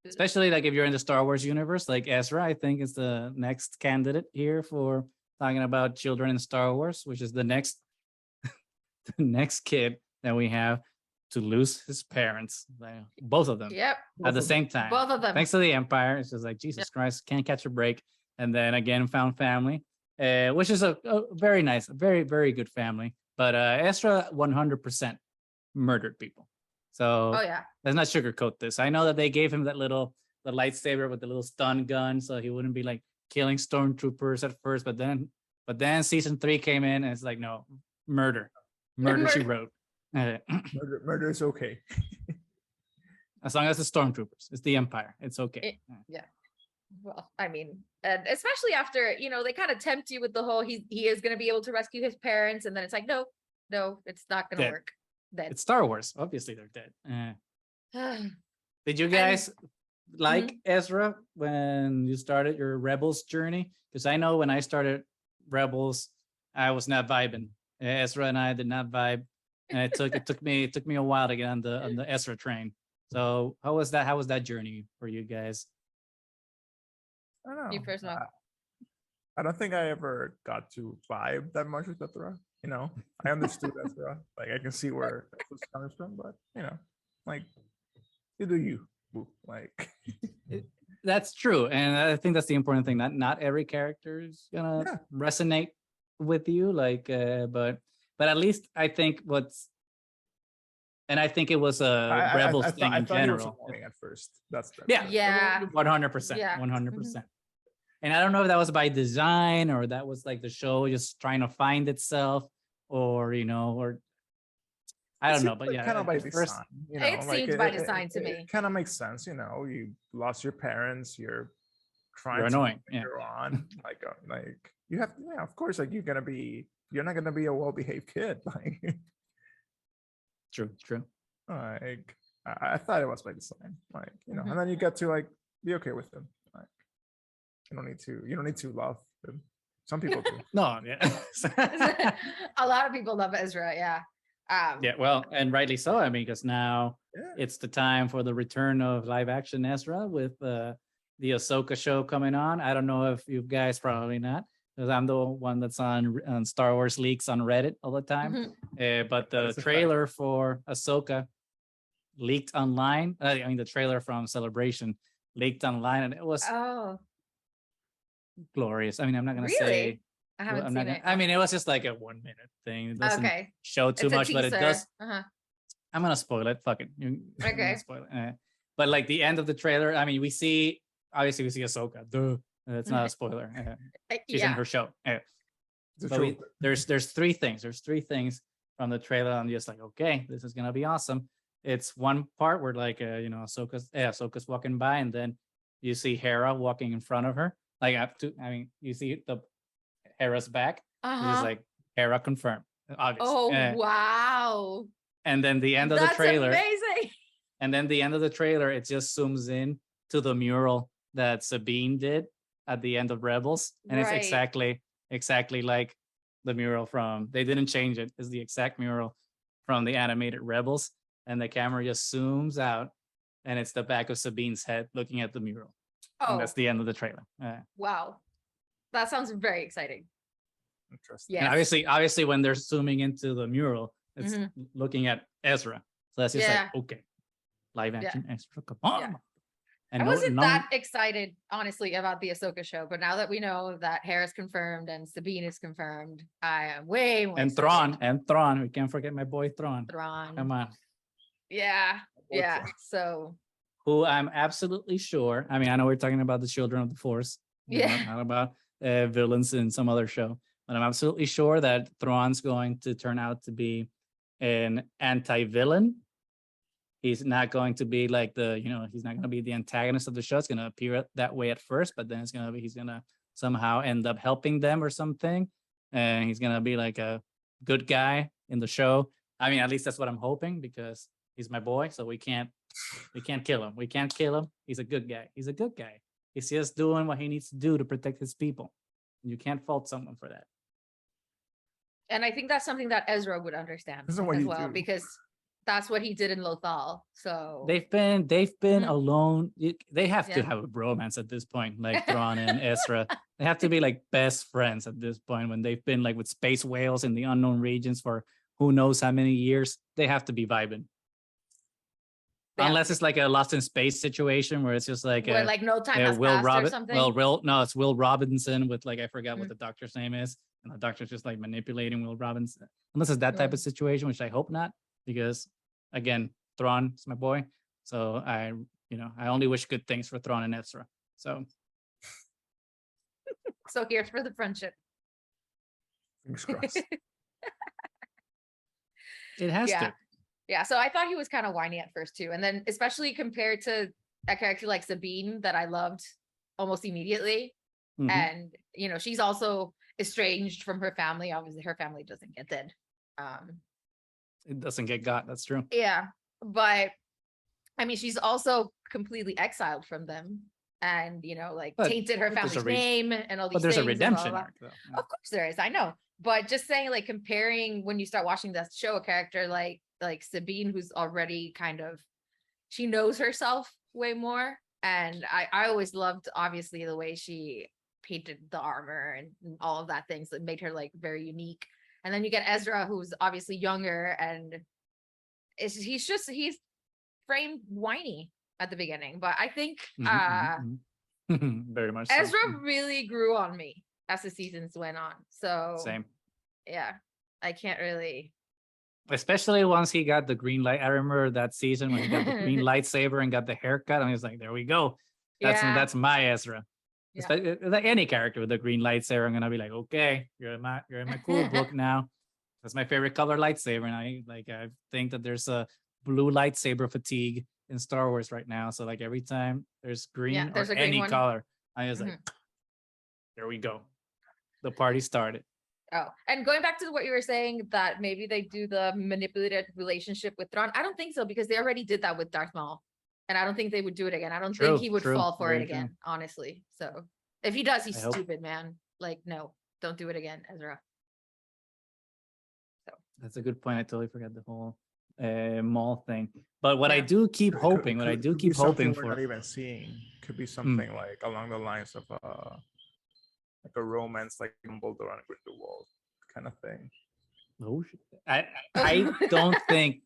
Especially like if you're in the Star Wars universe, like Ezra, I think is the next candidate here for talking about children in Star Wars, which is the next kid that we have to lose his parents, both of them. Yep. At the same time. Both of them. Thanks to the Empire. It's just like, Jesus Christ, can't catch a break. And then again, found family, which is a very nice, very, very good family. But Ezra 100% murdered people. So let's not sugarcoat this. I know that they gave him the lightsaber with the little stun gun, so he wouldn't be like killing stormtroopers at first. But then season 3 came in, and it's like, no, murder, she wrote. Murder is okay. As long as it's stormtroopers, it's the Empire. It's okay. Well, I mean, and especially after, they kind of tempt you with the whole he is going to be able to rescue his parents, and then it's like, no, it's not going to work. Dead. It's Star Wars. Obviously, they're dead. Did you guys like Ezra when you started your Rebels journey? Because I know when I started Rebels, I was not vibing. Ezra and I did not vibe, and it took me a while to get on the Ezra train. So how was that? How was that journey for you guys? I don't know. You first, Mark. I don't think I ever got to vibe that much with Ezra. I understood Ezra. Like I can see where it was coming from, but like you do you. Like that's true, and I think that's the important thing. Not every character is gonna resonate with you, like, but at least I think I think it was a Rebels thing in general. At first, that's 100%, 100%. And I don't know if that was by design or that was like the show just trying to find itself, or or I don't know, but kind of by design. It seems by design to me. It kind of makes sense, you lost your parents, you're trying. You're annoying. You're on like you have, of course, like you're not gonna be a well-behaved kid, like. True. Like I thought it was by design, like and then you get to like be okay with them. Like you don't need to love them. Some people do. No, a lot of people love Ezra, well, and rightly so. I mean, because now it's the time for the return of live action Ezra with the Ahsoka show coming on. I don't know if you guys, probably not, because I'm the one that's on Star Wars leaks on Reddit all the time. But the trailer for Ahsoka leaked online. I mean, the trailer from Celebration leaked online, and it was glorious. I mean, I'm not gonna say. I haven't seen it. I mean, it was just like a 1 minute thing. It doesn't show too much, but it does. I'm gonna spoil it. Fuck it. Okay. Spoil it. But like the end of the trailer, I mean, we see Ahsoka. Duh. That's not a spoiler. She's in her show. But there's 3 things. There's 3 things from the trailer. I'm just like, okay, this is gonna be awesome. It's one part where like Ahsoka's walking by, and then you see Hera walking in front of her. Like you see the Hera's back. It's like Hera confirmed. Obviously. Oh wow! And then the end of the trailer. That's amazing. And then the end of the trailer, it just zooms in to the mural that Sabine did at the end of Rebels, and it's exactly like the mural from. They didn't change it. It's the exact mural from the animated Rebels, and the camera just zooms out, and it's the back of Sabine's head looking at the mural. And that's the end of the trailer. Wow, that sounds very exciting. Interesting. Yeah. And obviously, when they're zooming into the mural, it's looking at Ezra. So that's just like, okay, live action Ezra, come on. Yeah. And I wasn't that excited, honestly, about the Ahsoka show, but now that we know that Hera's confirmed and Sabine is confirmed, I am way more excited. Thrawn. We can't forget my boy Thrawn. Come on. Yeah. So who I'm absolutely sure. I mean, I know we're talking about the children of the Force, not about villains in some other show. But I'm absolutely sure that Thrawn's going to turn out to be an anti-villain. He's not going to be like he's not going to be the antagonist of the show. It's going to appear that way at first, but then he's going to somehow end up helping them or something. And he's going to be like a good guy in the show. I mean, at least that's what I'm hoping, because he's my boy. So we can't kill him. We can't kill him. He's a good guy. He's a good guy. He's just doing what he needs to do to protect his people. You can't fault someone for that. And I think that's something that Ezra would understand as well, because that's what he did in Lothal. So they've been alone. They have to have a bromance at this point, like Thrawn and Ezra. They have to be like best friends at this point, when they've been like with space whales in the unknown regions for who knows how many years. They have to be vibing. Unless it's like a Lost in Space situation where it's just like like no time has passed or something. It's Will Robinson with like, I forgot what the doctor's name is, and the doctor's just like manipulating Will Robinson. Unless it's that type of situation, which I hope not, because again, Thrawn is my boy. So I only wish good things for Thrawn and Ezra. So here's for the friendship. Fingers crossed. It has to. Yeah, so I thought he was kind of whiny at first too. And then especially compared to a character like Sabine that I loved almost immediately. Mm-hmm. And, she's also estranged from her family. Obviously, her family doesn't get dead. It doesn't get got. That's true. Yeah. But, I mean, she's also completely exiled from them and, tainted her family's name and all these things. But there's a redemption arc, though. Yeah. Of course there is. I know. But just saying, like, comparing when you start watching that show, a character like Sabine, who's already she knows herself way more. And I always loved, obviously, the way she painted the armor and all of that things that made her like very unique. And then you get Ezra, who's obviously younger, and he's framed whiny at the beginning. But I think very much Ezra really grew on me as the seasons went on. So same. Yeah, I can't really. Especially once he got the green light. I remember that season when he got the green lightsaber and got the haircut, and he was like, "There we go. That's my Ezra." Yeah. Like any character with a green lightsaber, I'm gonna be like, "Okay, you're in my cool book now." That's my favorite color lightsaber, and I think that there's a blue lightsaber fatigue in Star Wars right now. So like every time there's green or any color, I was like, "There we go. The party started." Oh, and going back to what you were saying, that maybe they do the manipulated relationship with Thrawn. I don't think so, because they already did that with Darth Maul, and I don't think they would do it again. I don't think he would fall for it again, honestly. So if he does, he's stupid, man. Like, no, don't do it again, Ezra. So that's a good point. I totally forgot the whole Maul thing. But what I do keep hoping, we're not even seeing, could be something like along the lines of like a romance, like Dumbledore and Grindelwald kind of thing. Oh, I don't think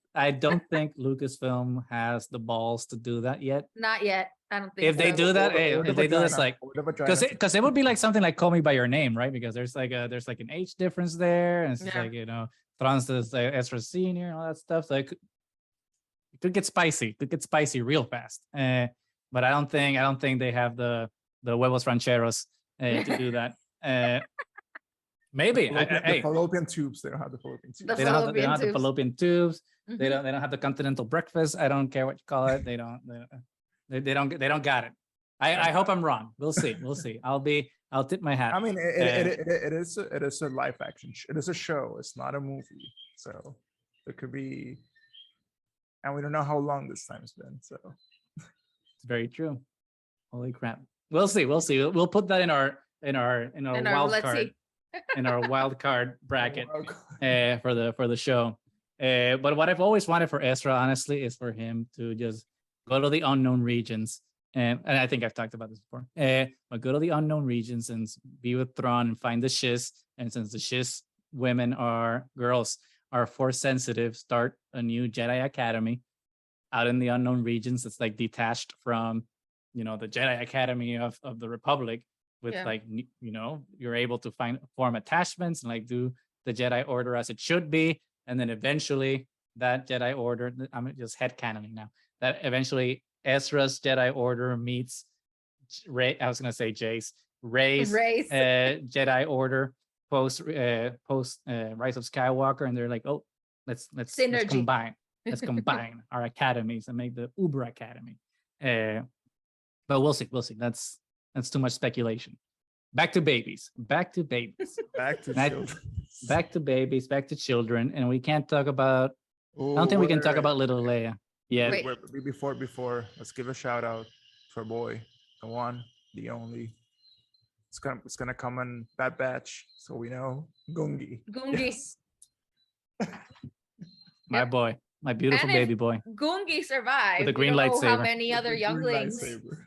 Lucasfilm has the balls to do that yet. Not yet. I don't think. If they do that, if they do this, like, because it would be like something like Call Me by Your Name, right? Because there's like an age difference there, and it's just like Thrawn's Ezra Senior and all that stuff. So it could get spicy. It could get spicy real fast. But I don't think they have the huevos rancheros to do that. Maybe the fallopian tubes. They don't have the fallopian tubes. They don't have the fallopian tubes. Mm-hmm. They don't have the continental breakfast. I don't care what you call it. They don't got it. I hope I'm wrong. We'll see. I'll tip my hat. I mean, it is a live action. It is a show. It's not a movie. So it could be, and we don't know how long this time's been. So it's very true. Holy crap. We'll see. We'll put that in our wild card, in our wild card bracket for the show. But what I've always wanted for Ezra, honestly, is for him to just go to the unknown regions, and I think I've talked about this before. But go to the unknown regions and be with Thrawn and find the Shiz. And since the Shiz girls are force sensitive, start a new Jedi Academy out in the unknown regions. It's like detached from the Jedi Academy of the Republic, with you're able to form attachments and like do the Jedi Order as it should be. And then eventually that Jedi Order, I'm just headcanoning now, that eventually Ezra's Jedi Order meets I was going to say Jace, race, Race. Jedi Order, post Rise of Skywalker, and they're like, oh, let's Synergy. combine our academies and make the Uber Academy. But we'll see. That's too much speculation. Back to babies. Back to children. Back to babies. Back to children. And we can't talk about. I don't think we can talk about little Leia. Yeah. Wait. Before, let's give a shout out to our boy, the one, the only. It's gonna come in Bad Batch, so we know Gungi. Gungi. My boy, my beautiful And if baby boy. Gungi survived. With a green we don't know how lightsaber. many other With the green younglings lightsaber.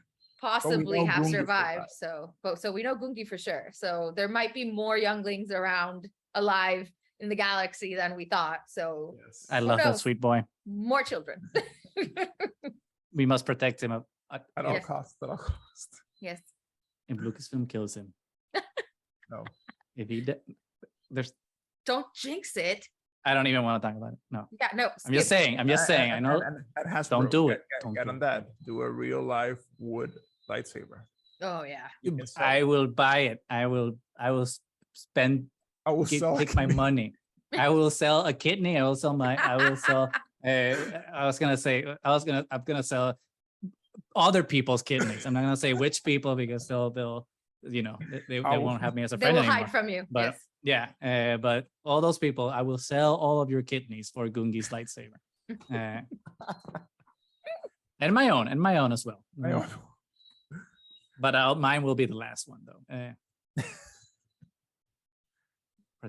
possibly know have Gungi survived. So we know Gungi for sure. So there might be more younglings around alive in the galaxy than we thought. So Yes. I love that knows? sweet boy. more children. We must protect him. At all costs. At all costs. Yes. If Lucasfilm kills him. No. If he there's Don't jinx it. I don't even want to talk about it. No. Yeah, no. I'm just saying. I know. And Hasbro, Don't do it. Get, Don't get do on it. that. Do a real life wood lightsaber. Oh yeah. You can sell I it. will buy it. I will spend I will sell take it. my money. I will sell a kidney. I will sell I'm gonna sell other people's kidneys. I'm not gonna say which people because they'll they won't have me as a They friend will anymore. hide from you. But Yes. but all those people, I will sell all of your kidneys for Gungi's lightsaber. And my own as well. I know. But mine will be the last one though.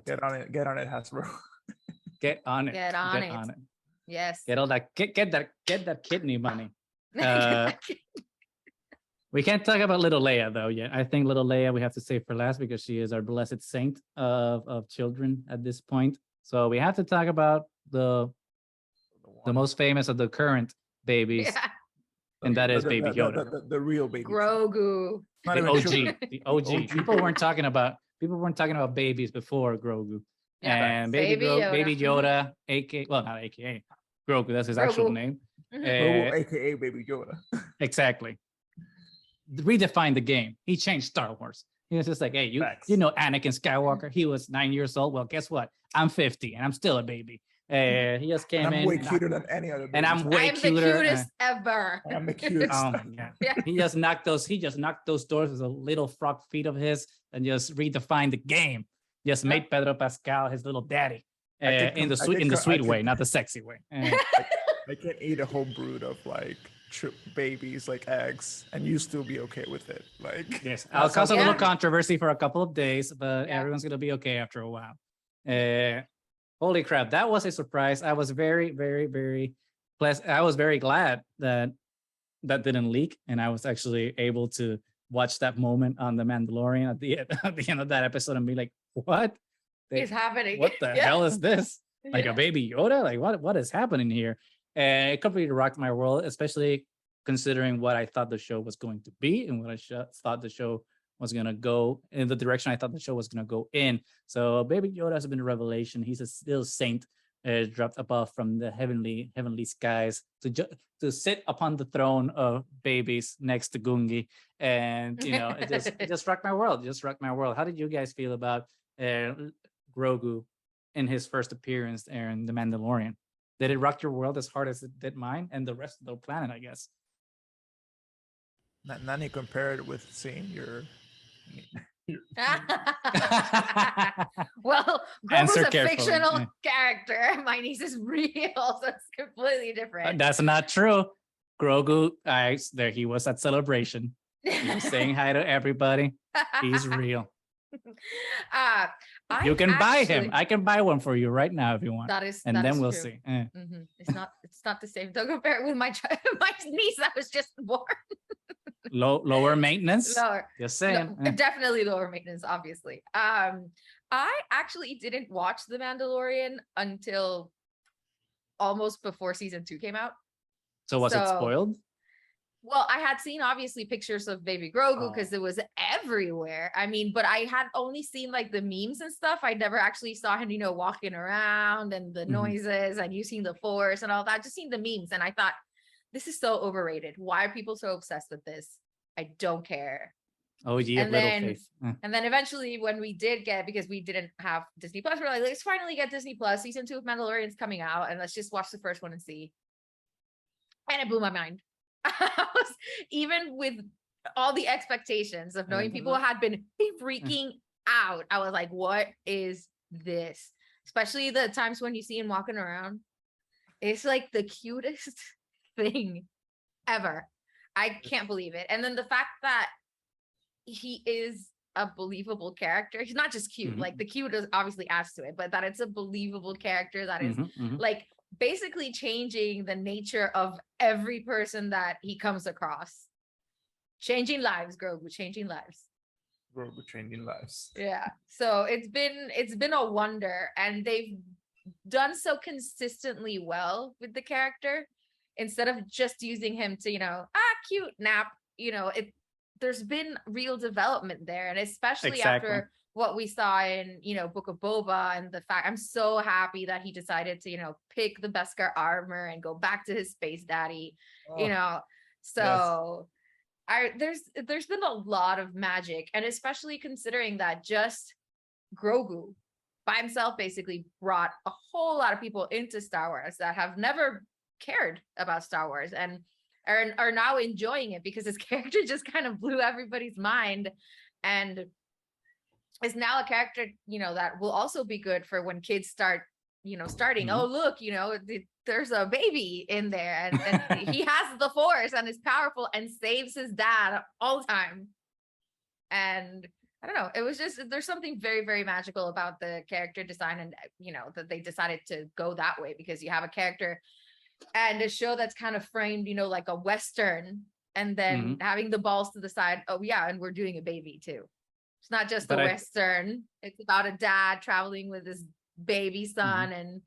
Get on it, Hasbro. Get on it. Get on it. Yes. Get all that. Get that kidney money. We can't talk about little Leia though yet. I think little Leia we have to save for last because she is our blessed saint of children at this point. So we have to talk about the most famous of the current babies, Yeah. and that is Baby Yoda, the real baby. Grogu. Not the even OG, children. the OG. People weren't talking about babies before Grogu, Yeah, and Baby Yoda. Baby Yoda, aka not AKA Grogu. That's his actual Grogu. name. Grogu, aka Baby Yoda. Exactly. Redefined the game. He changed Star Wars. He was just like, hey, Facts. you know Anakin Skywalker. He was 9 years old. Well, guess what? I'm 50 and I'm still a baby. He just came And I'm in. way cuter than any other baby. and I'm way I'm the cuter. cutest ever. I'm the cutest. Oh my god. Yeah. He just knocked those doors with a little frog feet of his and just redefined the game. Just made Pedro Pascal his little daddy. In the sweet way, not the sexy way. I can eat a whole brood of like babies, like eggs, and you still be okay with it. Like Yes, I'll cause a Yeah. little controversy for a couple of days, but Yeah. everyone's gonna be okay after a while. Holy crap, that was a surprise. I was very, very, very blessed. I was very glad that didn't leak, and I was actually able to watch that moment on The Mandalorian at the end of that episode and be like, "What? It's happening. What the Yeah. hell is this? Like Yeah. a baby Yoda? Like what is happening here?" And it completely rocked my world, especially considering what I thought the show was going to be and what I thought the show was going to go in the direction I thought the show was going to go in. So Baby Yoda has been a revelation. He's a still saint dropped above from the heavenly skies to sit upon the throne of babies next to Gungi. And, it just rocked my world. How did you guys feel about Grogu in his first appearance in The Mandalorian? Did it rock your world as hard as it did mine and the rest of the planet, I guess? Nani compared with seeing your Well, Grogu's Answer a carefully. fictional Yeah. character. My niece is real, so it's completely different. That's not true. Grogu, there he was at Celebration. He was saying hi to everybody. He's real. You can buy him. I can buy one for you right now if you want. That is, And that then is we'll true. see. It's not the same. Don't compare it with my my niece that was just born. Lower maintenance. Lower. Just saying. No, definitely lower maintenance, obviously. I actually didn't watch The Mandalorian until almost before season 2 came out. So was it spoiled? Well, I had seen obviously pictures of baby Grogu because it was everywhere. I mean, but I had only seen like the memes and stuff. I never actually saw him, walking around and the noises and using the force and all that. Just seen the memes. And I thought, this is so overrated. Why are people so obsessed with this? I don't care. Oh, ye of And little then faith. and then eventually when we did get, because we didn't have Disney Plus, we're like, let's finally get Disney Plus. Season 2 of Mandalorian's coming out, and let's just watch the first one and see. And it blew my mind. Even with all the expectations of knowing people had been freaking out, I was like, what is this? Especially the times when you see him walking around. It's like the cutest thing ever. I can't believe it. And then the fact that he is a believable character. He's not just cute. Like the cute is obviously adds to it, but that it's a believable character that is like basically changing the nature of every person that he comes across. Changing lives, Grogu, changing lives. Grogu changing lives. Yeah. So it's been a wonder, and they've done so consistently well with the character instead of just using him to, cute nap, there's been real development there. And especially after what we saw in, Book of Boba, and the fact I'm so happy that he decided to, pick the Beskar armor and go back to his space daddy, so there's been a lot of magic, and especially considering that just Grogu by himself basically brought a whole lot of people into Star Wars that have never cared about Star Wars and are now enjoying it because his character just kind of blew everybody's mind, and is now a character, that will also be good for when kids start, starting, oh, look, there's a baby in there, and he has the Force and is powerful and saves his dad all the time. And I don't know, it was just, there's something very, very magical about the character design, and, that they decided to go that way, because you have a character and a show that's kind of framed, like a Western, and then having the balls to the side. Oh yeah. And we're doing a baby too. It's not just a Western. It's about a dad traveling with his baby son,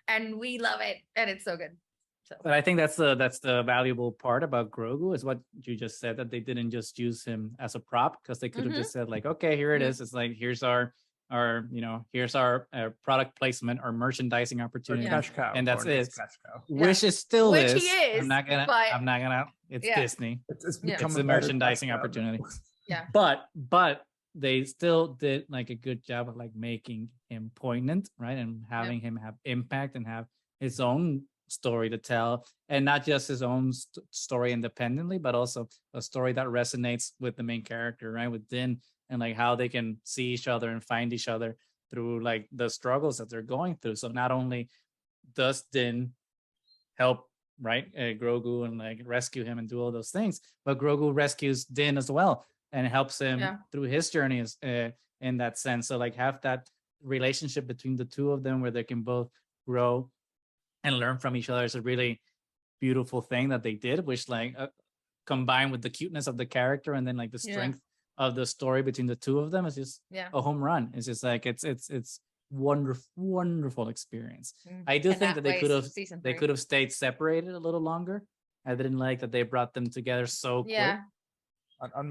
and we love it. And it's so good. So. But I think that's the valuable part about Grogu, is what you just said, that they didn't just use him as a prop, because they could have just said like, okay, here it is. It's like, here's our here's our product placement, our merchandising opportunity, and that's it. Which is still Which is. He is. I'm not gonna. It's Disney. It's a merchandising opportunity. Yeah. But they still did like a good job of like making him poignant, right, and having him have impact and have his own story to tell, and not just his own story independently, but also a story that resonates with the main character, right, with Din, and like how they can see each other and find each other through like the struggles that they're going through. So not only does Din help, right, Grogu, and like rescue him and do all those things, but Grogu rescues Din as well and helps him through his journeys in that sense. So like have that relationship between the two of them where they can both grow and learn from each other is a really beautiful thing that they did, which like combined with the cuteness of the character and then like the strength of the story between the two of them is just a home run. It's just like it's wonderful experience. I do think that they could have stayed separated a little longer. I didn't like that they brought them together so quick.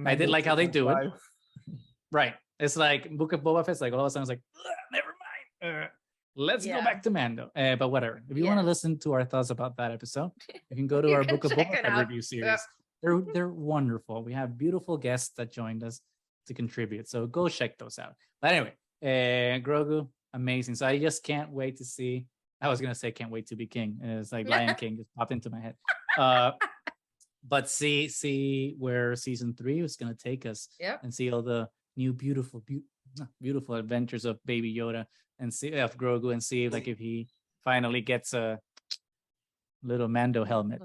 I did like how they do it. Right. It's like Book of Boba Fett. It's like all of a sudden it's like, never mind. Let's go back to Mando. But whatever. If you want to listen to our thoughts about that episode, you can go to our Book of Boba Fett review series. They're wonderful. We have beautiful guests that joined us to contribute. So go check those out. But anyway, Grogu, amazing. So I just can't wait to see. I was gonna say can't wait to be king. It's like Lion King just popped into my head. But see where season 3 is gonna take us, and see all the new beautiful adventures of Baby Yoda, and see of Grogu, and see like if he finally gets a little Mando helmet.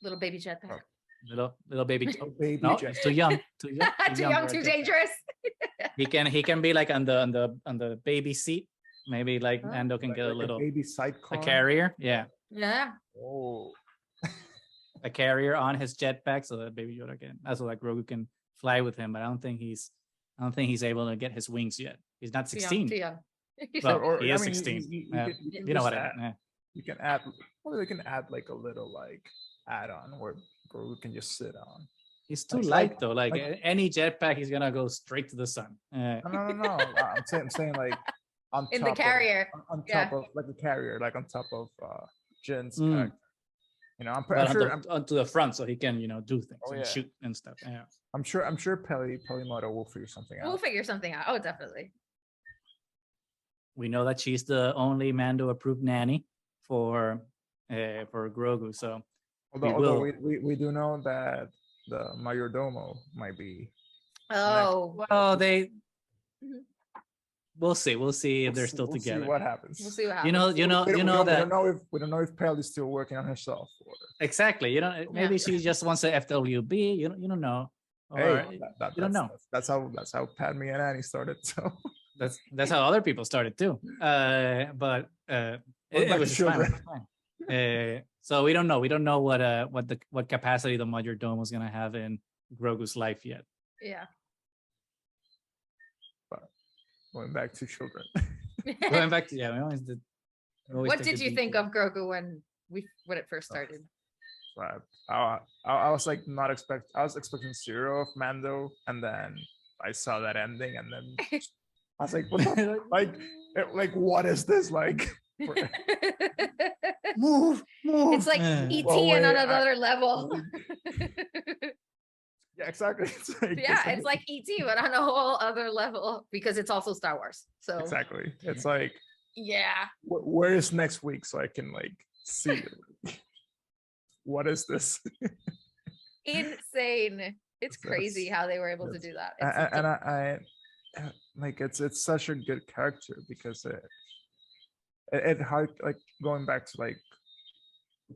Little baby jetpack. Little baby. No, it's too young. Too young. Too dangerous. He can be like on the baby seat. Maybe like Mando can get a little baby sidecar. A carrier. Yeah. Oh. A carrier on his jetpack so that Baby Yoda can, also like Grogu can fly with him. But I don't think he's able to get his wings yet. He's not 16. Too young. Well, he is 16. You know what I mean? You can add. Well, they can add like a little like add-on where Grogu can just sit on. He's too light though. Like any jetpack, he's gonna go straight to the sun. No. I'm saying like on in top the carrier. On top of like a carrier, like on top of Jin's character. I'm sure onto the front so he can do things and shoot and stuff. I'm sure Pelimoto will figure something out. We'll figure something out. Oh, definitely. We know that she's the only Mando approved nanny for Grogu. So Although we do know that the mayordomo might be. Oh, well, Mhm. we'll see. We'll see if they're still We'll together. See what happens. we'll see what You happens. know, we that don't know if Pel is still working on herself. exactly. You know, maybe she just wants a FWB. You don't know. Or Hey, you don't know. That's how Padmé and Nani started. So That's how other people started too. But it was just fine. So we don't know. We don't know what capacity the majordomo is gonna have in Grogu's life yet. Yeah. But going back to children. Going back to we always did. What did you think of Grogu when it first started? But I was like I was expecting zero of Mando, and then I saw that ending, and then I was like, what like what is this like? Move. It's like ET on another level. Yeah, exactly. It's like ET, but on a whole other level because it's also Star Wars. So exactly, it's like where is next week so I can like see it? What is this? Insane. It's crazy how they were able to do that. And I like it's such a good character because it hard like going back to like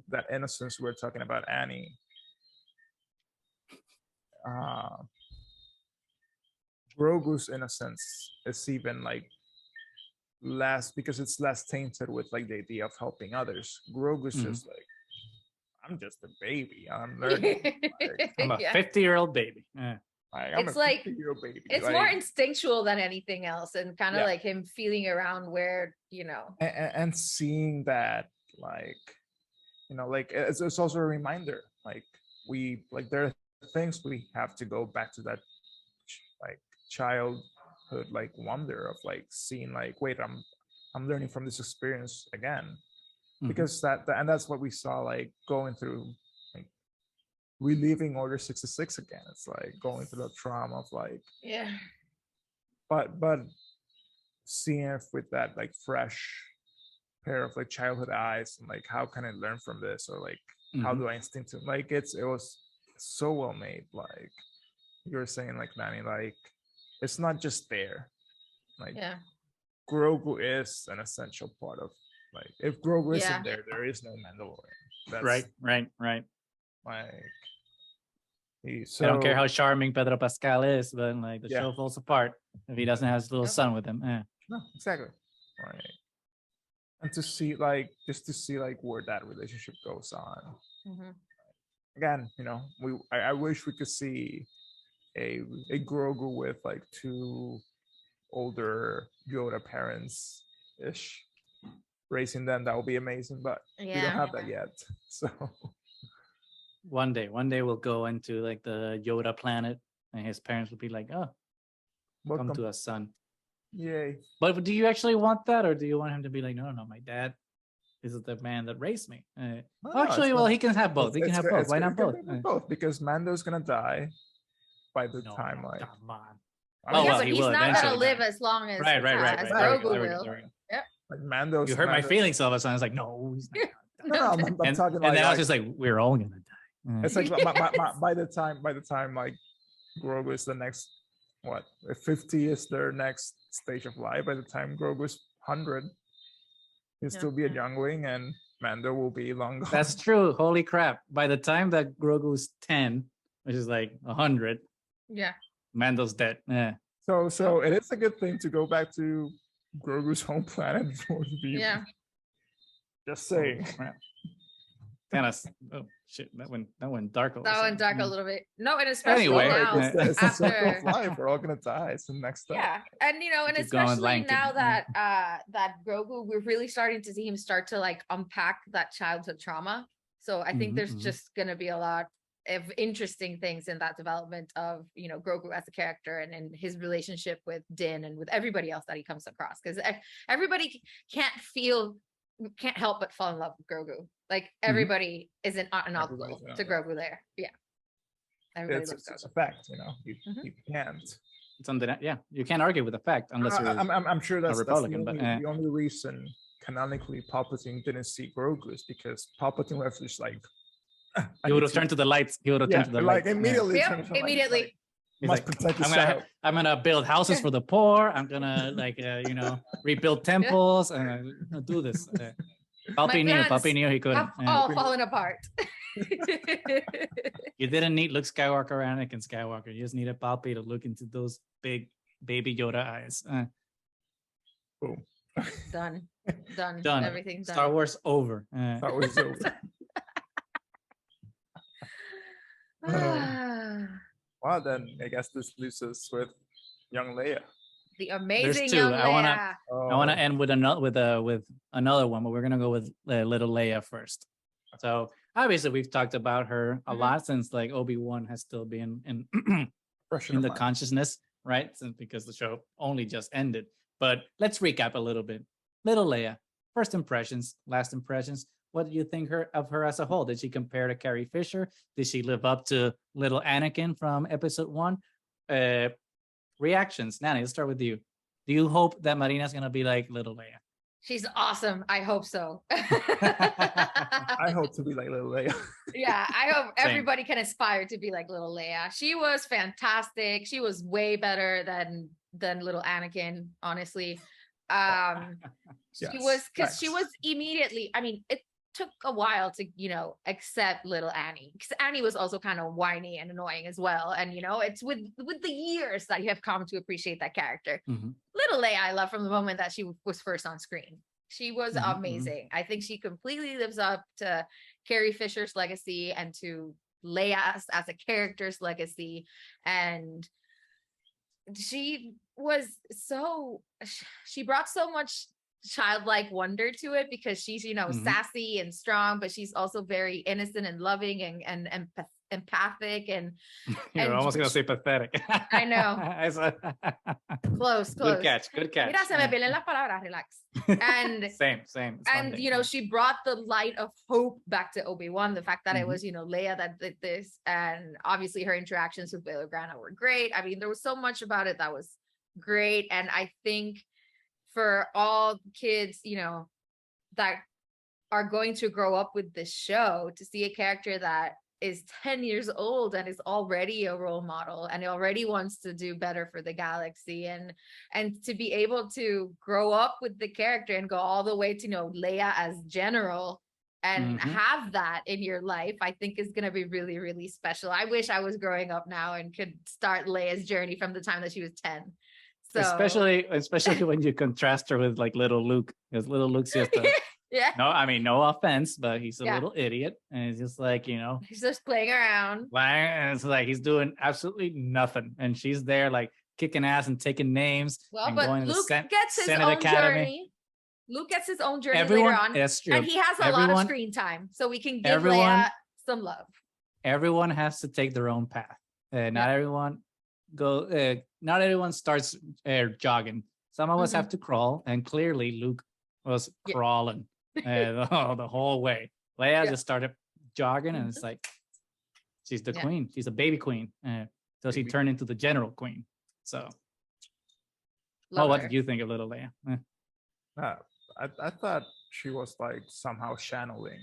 that innocence we were talking about Annie. Grogu's innocence is even like less because it's less tainted with like the idea of helping others. Grogu's just like, I'm just a baby. I'm learning. Like, I'm a 50-year-old baby. It's like baby. It's like, more instinctual than anything else, and kind of like him feeling around where and seeing that, like, like it's also a reminder. Like we like there are things we have to go back to that like childhood like wonder of like seeing like wait I'm learning from this experience again because and that's what we saw like going through like reliving Order 66 again. It's like going through the trauma of like but seeing it with that like fresh pair of like childhood eyes and like how can I learn from this or like how do I instinctively like it was so well made. Like you were saying like Nani, like it's not just there. Like Grogu is an essential part of like if Grogu isn't there, there is no Mandalorian. That's right. Like I don't care how charming Pedro Pascal is, but like the show falls apart if he doesn't have his little son with him. No, exactly. Right. And to see like just to see like where that relationship goes on. Again, I wish we could see a Grogu with like two older Yoda parents ish raising them. That would be amazing, but we don't have that yet. So one day we'll go into like the Yoda planet and his parents will be like, oh, welcome to us, son. Yay. But do you actually want that, or do you want him to be like, no, my dad is the man that raised me? He can have both. He can have both. Why not both? Both, because Mando's gonna die by the time like come on. But he's not gonna live as long as Grogu will. Yep. Like Mando's. You hurt my feelings all of a sudden. It's like, no, he's not. I'm talking and then I was just like, we're all gonna die. It's like by the time like Grogu is the next what? If 50 is their next stage of life, by the time Grogu's 100, he'll still be a youngling, and Mando will be long gone. That's true. Holy crap! By the time that Grogu's 10, which is like 100, Mando's dead. Yeah. So it is a good thing to go back to Grogu's home planet for the view. Yeah. Just saying. Kind of. Oh shit! That went dark. That went dark a little bit. No, and especially now it's after life, we're all gonna die. It's the next step. Yeah, and and especially now that that Grogu, we're really starting to see him start to like unpack that childhood trauma. So I think there's just gonna be a lot of interesting things in that development of Grogu as a character and his relationship with Din and with everybody else that he comes across, because everybody can't help but fall in love with Grogu. Like everybody is an audible to Grogu there. Yeah. Everybody it's, loves it's Grogu. a fact, you Mhm. you can't. It's on the yeah. You can't argue with the fact unless you're I'm sure that's Republican, but, the only reason canonically Palpatine didn't see Grogu is because Palpatine was just like, he would have turned to the lights. He would have turned to the like lights. Yeah. immediately. Yep, turned to the lights, immediately. like, He's must like, protect the I'm child. gonna build houses for the poor. I'm gonna rebuild temples and do this. Papi plans knew he couldn't. have all fallen apart. You didn't need Luke Skywalker or Anakin Skywalker. You just needed Papi to look into those big baby Yoda eyes. Boom. Done. Done. Everything's done. Star Wars over. That was over. Well, then I guess this leaves us with young Leia. The amazing two. young I wanna- Leia. I want to end with another one, but we're gonna go with little Leia first. So obviously we've talked about her a lot since like Obi-Wan has still been in Fresh in the mind. consciousness, right? Since because the show only just ended. But let's recap a little bit. Little Leia, first impressions, last impressions. What do you think of her as a whole? Did she compare to Carrie Fisher? Did she live up to little Anakin from episode 1? Reactions. Nani, let's start with you. Do you hope that Marina's gonna be like little Leia? She's awesome. I hope so. I hope to be like little Leia. Yeah, I hope Same. everybody can aspire to be like little Leia. She was fantastic. She was way better than little Anakin, honestly. She Yes, was because she facts. was immediately, I mean, it took a while to, accept little Annie, because Annie was also kind of whiny and annoying as well. And it's with the years that you have come to appreciate that character. Mhm. Little Leia, I love from the moment that she was first on screen. She was Mhm, amazing. I think she completely lives up to Carrie Fisher's legacy and to Leia as a character's legacy. And she brought so much childlike wonder to it, because she's Mhm. sassy and strong, but she's also very innocent and loving and empathic and You're and almost gonna say pathetic. I know. Close. Good catch. Good catch. Mira, se me vienen las palabras, relax. And Same. It's and Monday. she brought the light of hope back to Obi-Wan, the fact that it Mhm. was Leia that did this, and obviously her interactions with Bail Organa were great. I mean, there was so much about it that was great. And I think for all kids that are going to grow up with this show, to see a character that is 10 years old and is already a role model and already wants to do better for the galaxy, and to be able to grow up with the character and go all the way to Leia as general and Mhm. have that in your life, I think is going to be really, really special. I wish I was growing up now and could start Leia's journey from the time that she was 10. So Especially when you contrast her with like little Luke, because little Luke's just yeah, no offense, but he's a Yeah. little idiot, and he's just like he's just playing around. and it's like he's doing absolutely nothing, and she's there like kicking ass and taking names. Well, and but going to the Luke gets his Senate own Academy. journey. Luke gets his own journey Everyone, later on, that's true. and he has a lot of Everyone- screen time, so we can give everyone- Leia some love. Everyone has to take their own path. Not everyone not everyone starts jogging. Some of us have to crawl, and clearly Luke was Yeah. crawling the whole way. Leia Yeah. just started jogging, and it's like she's the Yeah. queen. She's a baby queen. So she Baby. turned into the general queen. So, Love what her. did you think of little Leia? I thought she was like somehow channeling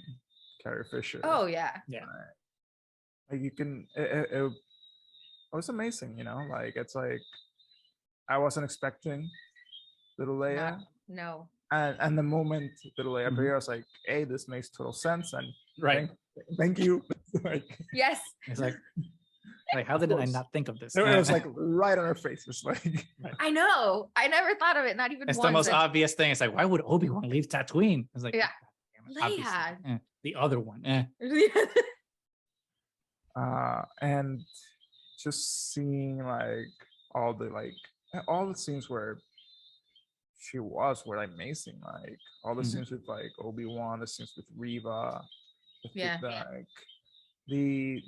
Carrie Fisher. Oh yeah, Like you can, it was amazing, like it's like I wasn't expecting little Leia, no. and the moment little Leia Mhm. appeared, I was like, hey, this makes total sense, and Right. thank you. Like Yes, It's like how did I course. not think of this? it was like right on her face. It's like I know. I never thought of it. Not even It's once. the most And- obvious thing. It's like, why would Obi-Wan leave Tatooine? It's like, Yeah. "God damn it, obviously." Leia. The other one. and just seeing like all the scenes where she were amazing, like all the Mhm. scenes with like Obi-Wan, the scenes with Reva, Yeah. like the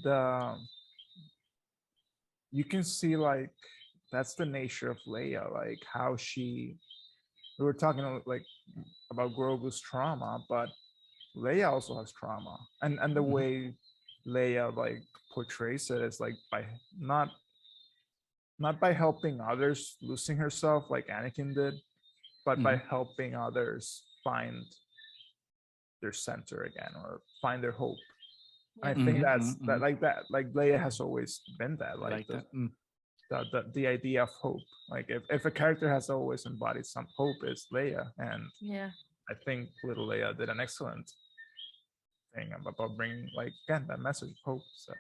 you can see like that's the nature of Leia, like how we were talking like about Grogu's trauma, but Leia also has trauma, and the Mhm. way Leia like portrays it as like by not by helping others losing herself like Anakin did, but by helping others find their center again or find their hope. I think that's that like Leia has always been that, like the idea of hope. Like if a character has always embodied some hope, it's Leia. And I think little Leia did an excellent thing about bringing like again that message of hope. So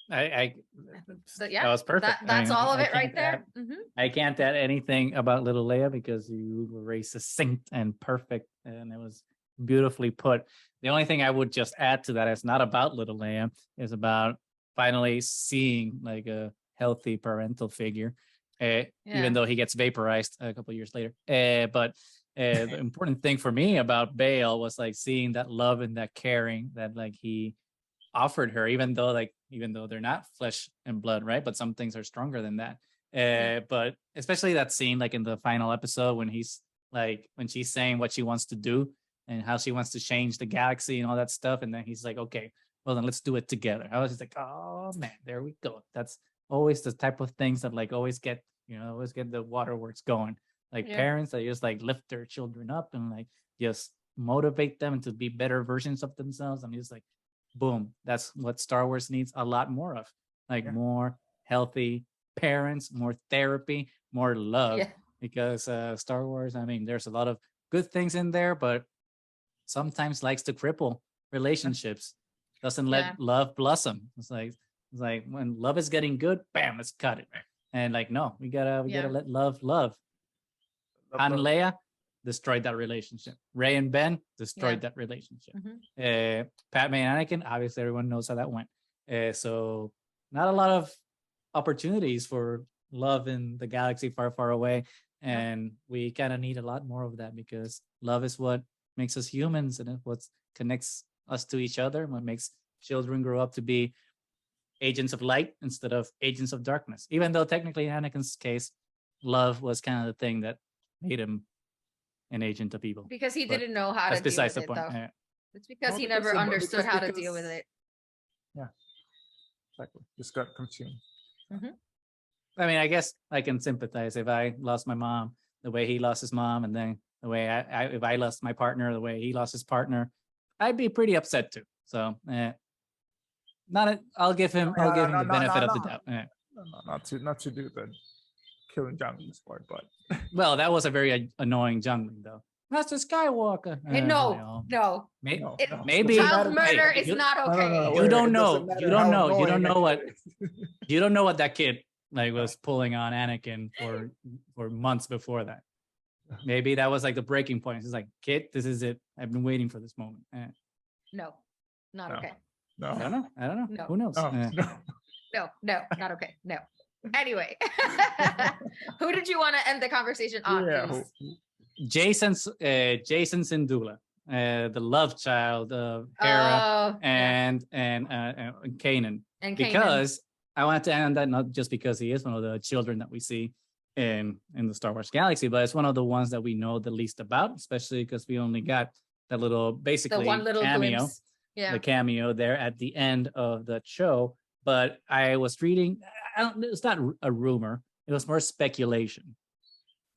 that was perfect. That's all of it right there. I can't add anything about little Leia because you were very succinct and perfect, and it was beautifully put. The only thing I would just add to that is not about little Leia, is about finally seeing like a healthy parental figure, even though he gets vaporized a couple of years later. But the important thing for me about Bail was like seeing that love and that caring that like he offered her, even though they're not flesh and blood, right? But some things are stronger than that. But especially that scene like in the final episode when she's saying what she wants to do and how she wants to change the galaxy and all that stuff, and then he's like, okay, well then let's do it together. I was just like, oh man, there we go. That's always the type of things that like always get the waterworks going. Like parents that just like lift their children up and like just motivate them to be better versions of themselves. I'm just like, boom, that's what Star Wars needs a lot more of. Like more healthy parents, more therapy, more love. Because Star Wars, I mean, there's a lot of good things in there, but sometimes likes to cripple relationships. Doesn't let love blossom. It's like when love is getting good, bam, let's cut it. And like, no, we gotta let love. Han and Leia destroyed that relationship. Rey and Ben destroyed that relationship. Padmé and Anakin, obviously everyone knows how that went. So not a lot of opportunities for love in the galaxy far, far away. And we kind of need a lot more of that, because love is what makes us humans, and it's what connects us to each other, and what makes children grow up to be agents of light instead of agents of darkness. Even though technically in Anakin's case, love was kind of the thing that made him an agent of evil. Because he didn't know how to deal with it, though. It's because he never understood how to deal with it. Yeah, exactly. Just got consumed. I mean, I guess I can sympathize if I lost my mom the way he lost his mom, and then the way if I lost my partner the way he lost his partner, I'd be pretty upset too. So, I'll give him the benefit of the doubt. Not to do the killing Jungling's part, but well, that was a very annoying Jungling though. Master Skywalker. No. Maybe child murder is not okay. You don't know. You don't know what. You don't know what that kid like was pulling on Anakin for months before that. Maybe that was like the breaking point. It's like, kid, this is it. I've been waiting for this moment. No, not okay. No. I don't know. No. Who knows? No, not okay. No. Anyway, who did you want to end the conversation on? Jacen Syndulla, the love child of Hera and Kanan. Because I wanted to end that not just because he is one of the children that we see in the Star Wars galaxy, but it's one of the ones that we know the least about, especially because we only got that little, basically, one little cameo, glimpse. the cameo there at the end of the show. But I was reading, it's not a rumor, it was more speculation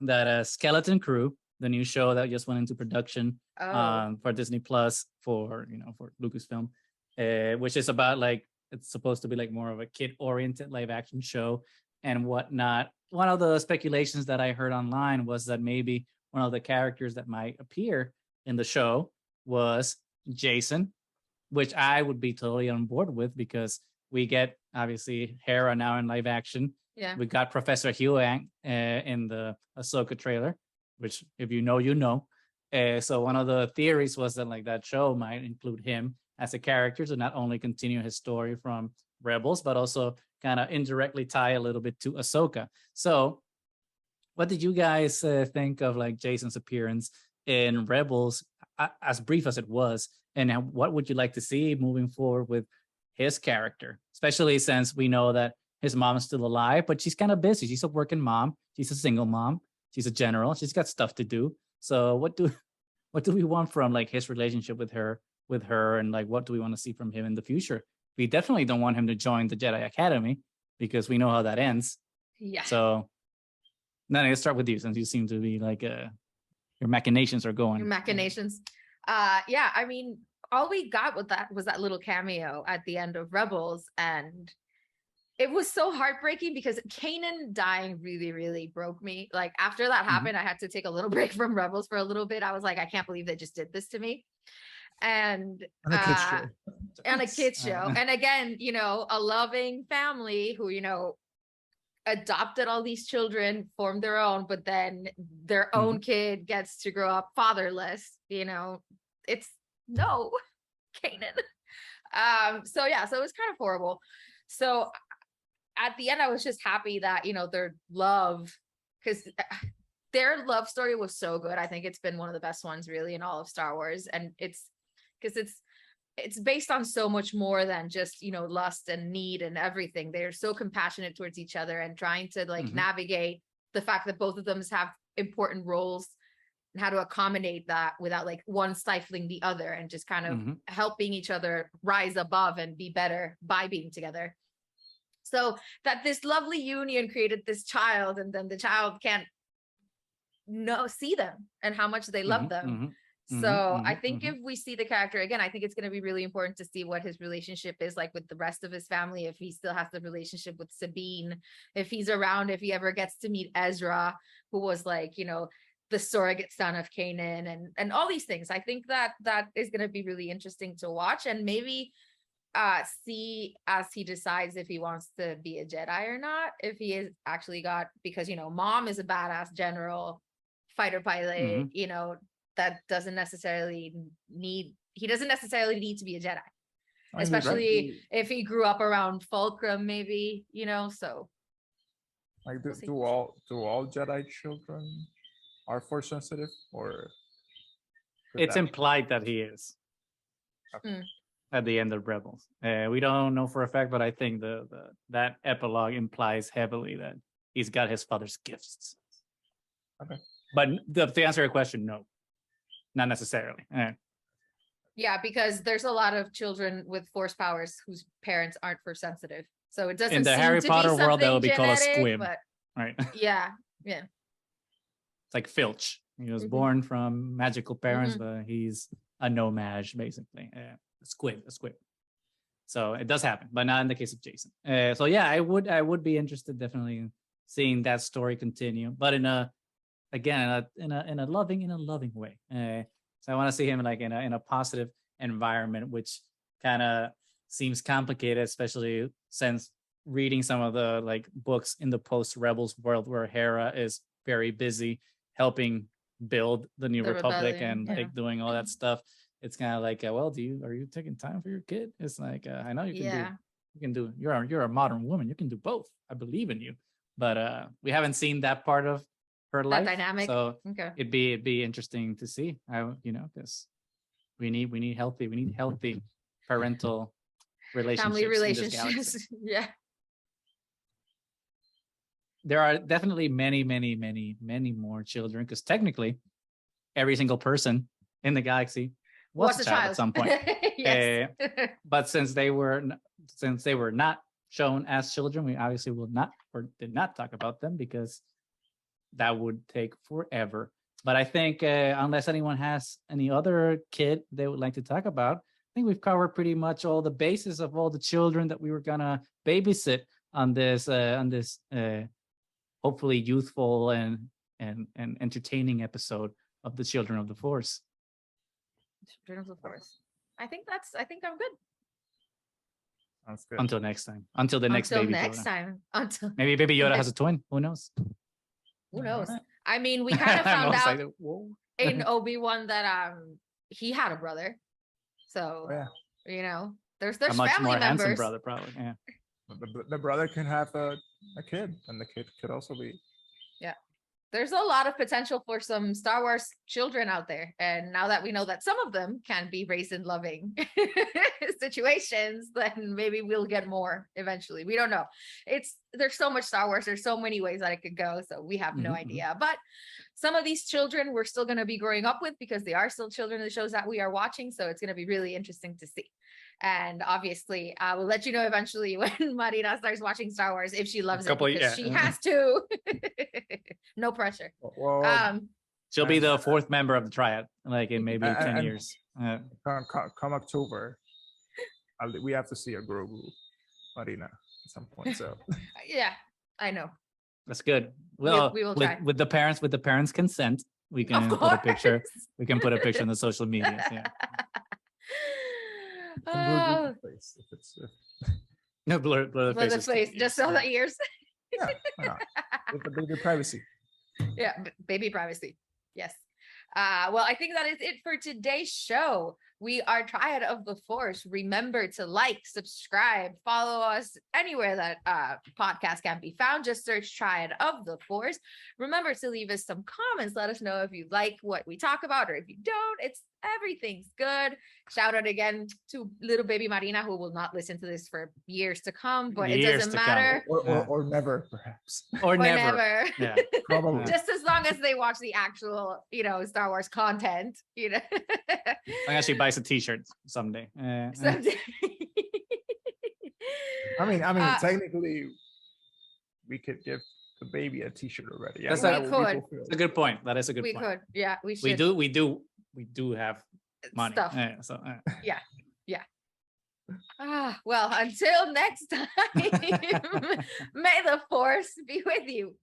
that Skeleton Crew, the new show that just went into production for Disney Plus for Lucasfilm, which is about like, it's supposed to be like more of a kid-oriented live action show and whatnot. One of the speculations that I heard online was that maybe one of the characters that might appear in the show was Jacen, which I would be totally on board with, because we get obviously Hera now in live action. Yeah. We got Professor Huyang in the Ahsoka trailer, which if you know, you know. So one of the theories was that like that show might include him as a character to not only continue his story from Rebels, but also kind of indirectly tie a little bit to Ahsoka. So what did you guys think of like Jacen's appearance in Rebels, as brief as it was, and what would you like to see moving forward with his character, especially since we know that his mom is still alive, but she's kind of busy. She's a working mom. She's a single mom. She's a general. She's got stuff to do. So what do we want from like his relationship with with her, and like what do we want to see from him in the future. We definitely don't want him to join the Jedi Academy because we know how that ends. Yeah. So Nani, let's start with you, since you seem to be like your machinations are going. Your machinations. Yeah, I mean, all we got with that was that little cameo at the end of Rebels, and it was so heartbreaking because Kanan dying really, really broke me. Like after that happened, I had to take a little break from Rebels for a little bit. I was like, I can't believe they just did this to me. And On a kid's show. on a kid's show. And again, you know, a loving family who, you know, adopted all these children, formed their own, but then their own kid gets to grow up fatherless. You know, it's no, Kanan. So yeah, so it was kind of horrible. So at the end, I was just happy that, you know, their love, because their love story was so good. I think it's been one of the best ones really in all of Star Wars. And it's because it's based on so much more than just, you know, lust and need and everything. They're so compassionate towards each other and trying to like navigate the fact that both of them have important roles and how to accommodate that without like one stifling the other, and just kind of helping each other rise above and be better by being together. So that this lovely union created this child, and then the child can't see them and how much they love them. So I think if we see the character again, I think it's going to be really important to see what his relationship is like with the rest of his family. If he still has the relationship with Sabine, if he's around, if he ever gets to meet Ezra, who was like, you know, the surrogate son of Kanan, and all these things. I think that is going to be really interesting to watch, and maybe see as he decides if he wants to be a Jedi or not, if he is actually got, because, you know, mom is a badass general fighter pilot, you know, that doesn't necessarily need to be a Jedi, especially if he grew up around Fulcrum, maybe, you know. So like do all Jedi children are force sensitive, or it's implied that he is at the end of Rebels. We don't know for a fact, but I think that epilogue implies heavily that he's got his father's gifts. Okay. But to answer your question, no, not necessarily. Yeah, because there's a lot of children with force powers whose parents aren't force sensitive. So it doesn't in the seem Harry to Potter be world, that would be genetic, called a squib, but right? Yeah. It's like Filch. He was born from magical parents, but he's a no-maj, basically. A squib. So it does happen, but not in the case of Jacen. So yeah, I would be interested definitely in seeing that story continue, but in a loving way. So I want to see him like in a positive environment, which kind of seems complicated, especially since reading some of the like books in the post-Rebels world where Hera is very busy helping build the new Republic and like doing all that stuff. It's kind of like, well, are you taking time for your kid? It's like, I know you can do. You're a modern woman. You can do both. I believe in you. But we haven't seen that part of her life, dynamic. So it'd be interesting to see. Because we need healthy parental relationships, family relationships. In this galaxy. Yeah. There are definitely many more children, because technically every single person in the galaxy was a child at some point. Yes. But since they were not shown as children, we obviously did not talk about them, because that would take forever. But I think unless anyone has any other kid they would like to talk about, I think we've covered pretty much all the bases of all the children that we were gonna babysit on this hopefully youthful and entertaining episode of the Children of the Force. Children of the Force. I think I'm good. Sounds good. Until next time. Until the next baby next Yoda. time. Until maybe baby Yoda has a twin. Who knows? Who knows? I mean, we kind of found out like, in Obi-Wan that he had a brother. So you know, there's a much family more members. handsome brother, probably. Yeah. The brother can have a kid, and the kid could also be there's a lot of potential for some Star Wars children out there. And now that we know that some of them can be raised in loving situations, then maybe we'll get more eventually. We don't know. There's so much Star Wars. There's so many ways that it could go. So we have no idea. But some of these children we're still going to be growing up with because they are still children in the shows that we are watching. So it's going to be really interesting to see. And obviously, I will let you know eventually when Marina starts watching Star Wars, if she loves it, because she has to. No pressure. Well, she'll be the fourth member of the triad, like in maybe 10 years. Come October, we have to see a Grogu Marina at some point. So yeah, I know. That's good. Well, we will try. With the parents' consent, we can put a picture. We can put a picture on the social media. Yeah. No, blur the face. Just so the ears. Yeah, why not? With the baby privacy. Yeah, baby privacy. Yes. Well, I think that is it for today's show. We are Triad of the Force. Remember to like, subscribe, follow us anywhere that podcast can be found. Just search Triad of the Force. Remember to leave us some comments. Let us know if you like what we talk about or if you don't. Everything's good. Shout out again to little baby Marina, who will not listen to this for years to come, but it doesn't matter. Or never, perhaps. Or never. Yeah. Probably. Just as long as they watch the actual, Star Wars content, I'm actually buy some t-shirts someday. Someday. I mean, technically, we could give the baby a t-shirt already. That's a good point. That is a good point. We could. Yeah, we should. We do have money. Stuff. Yeah. Well, until next time, may the Force be with you.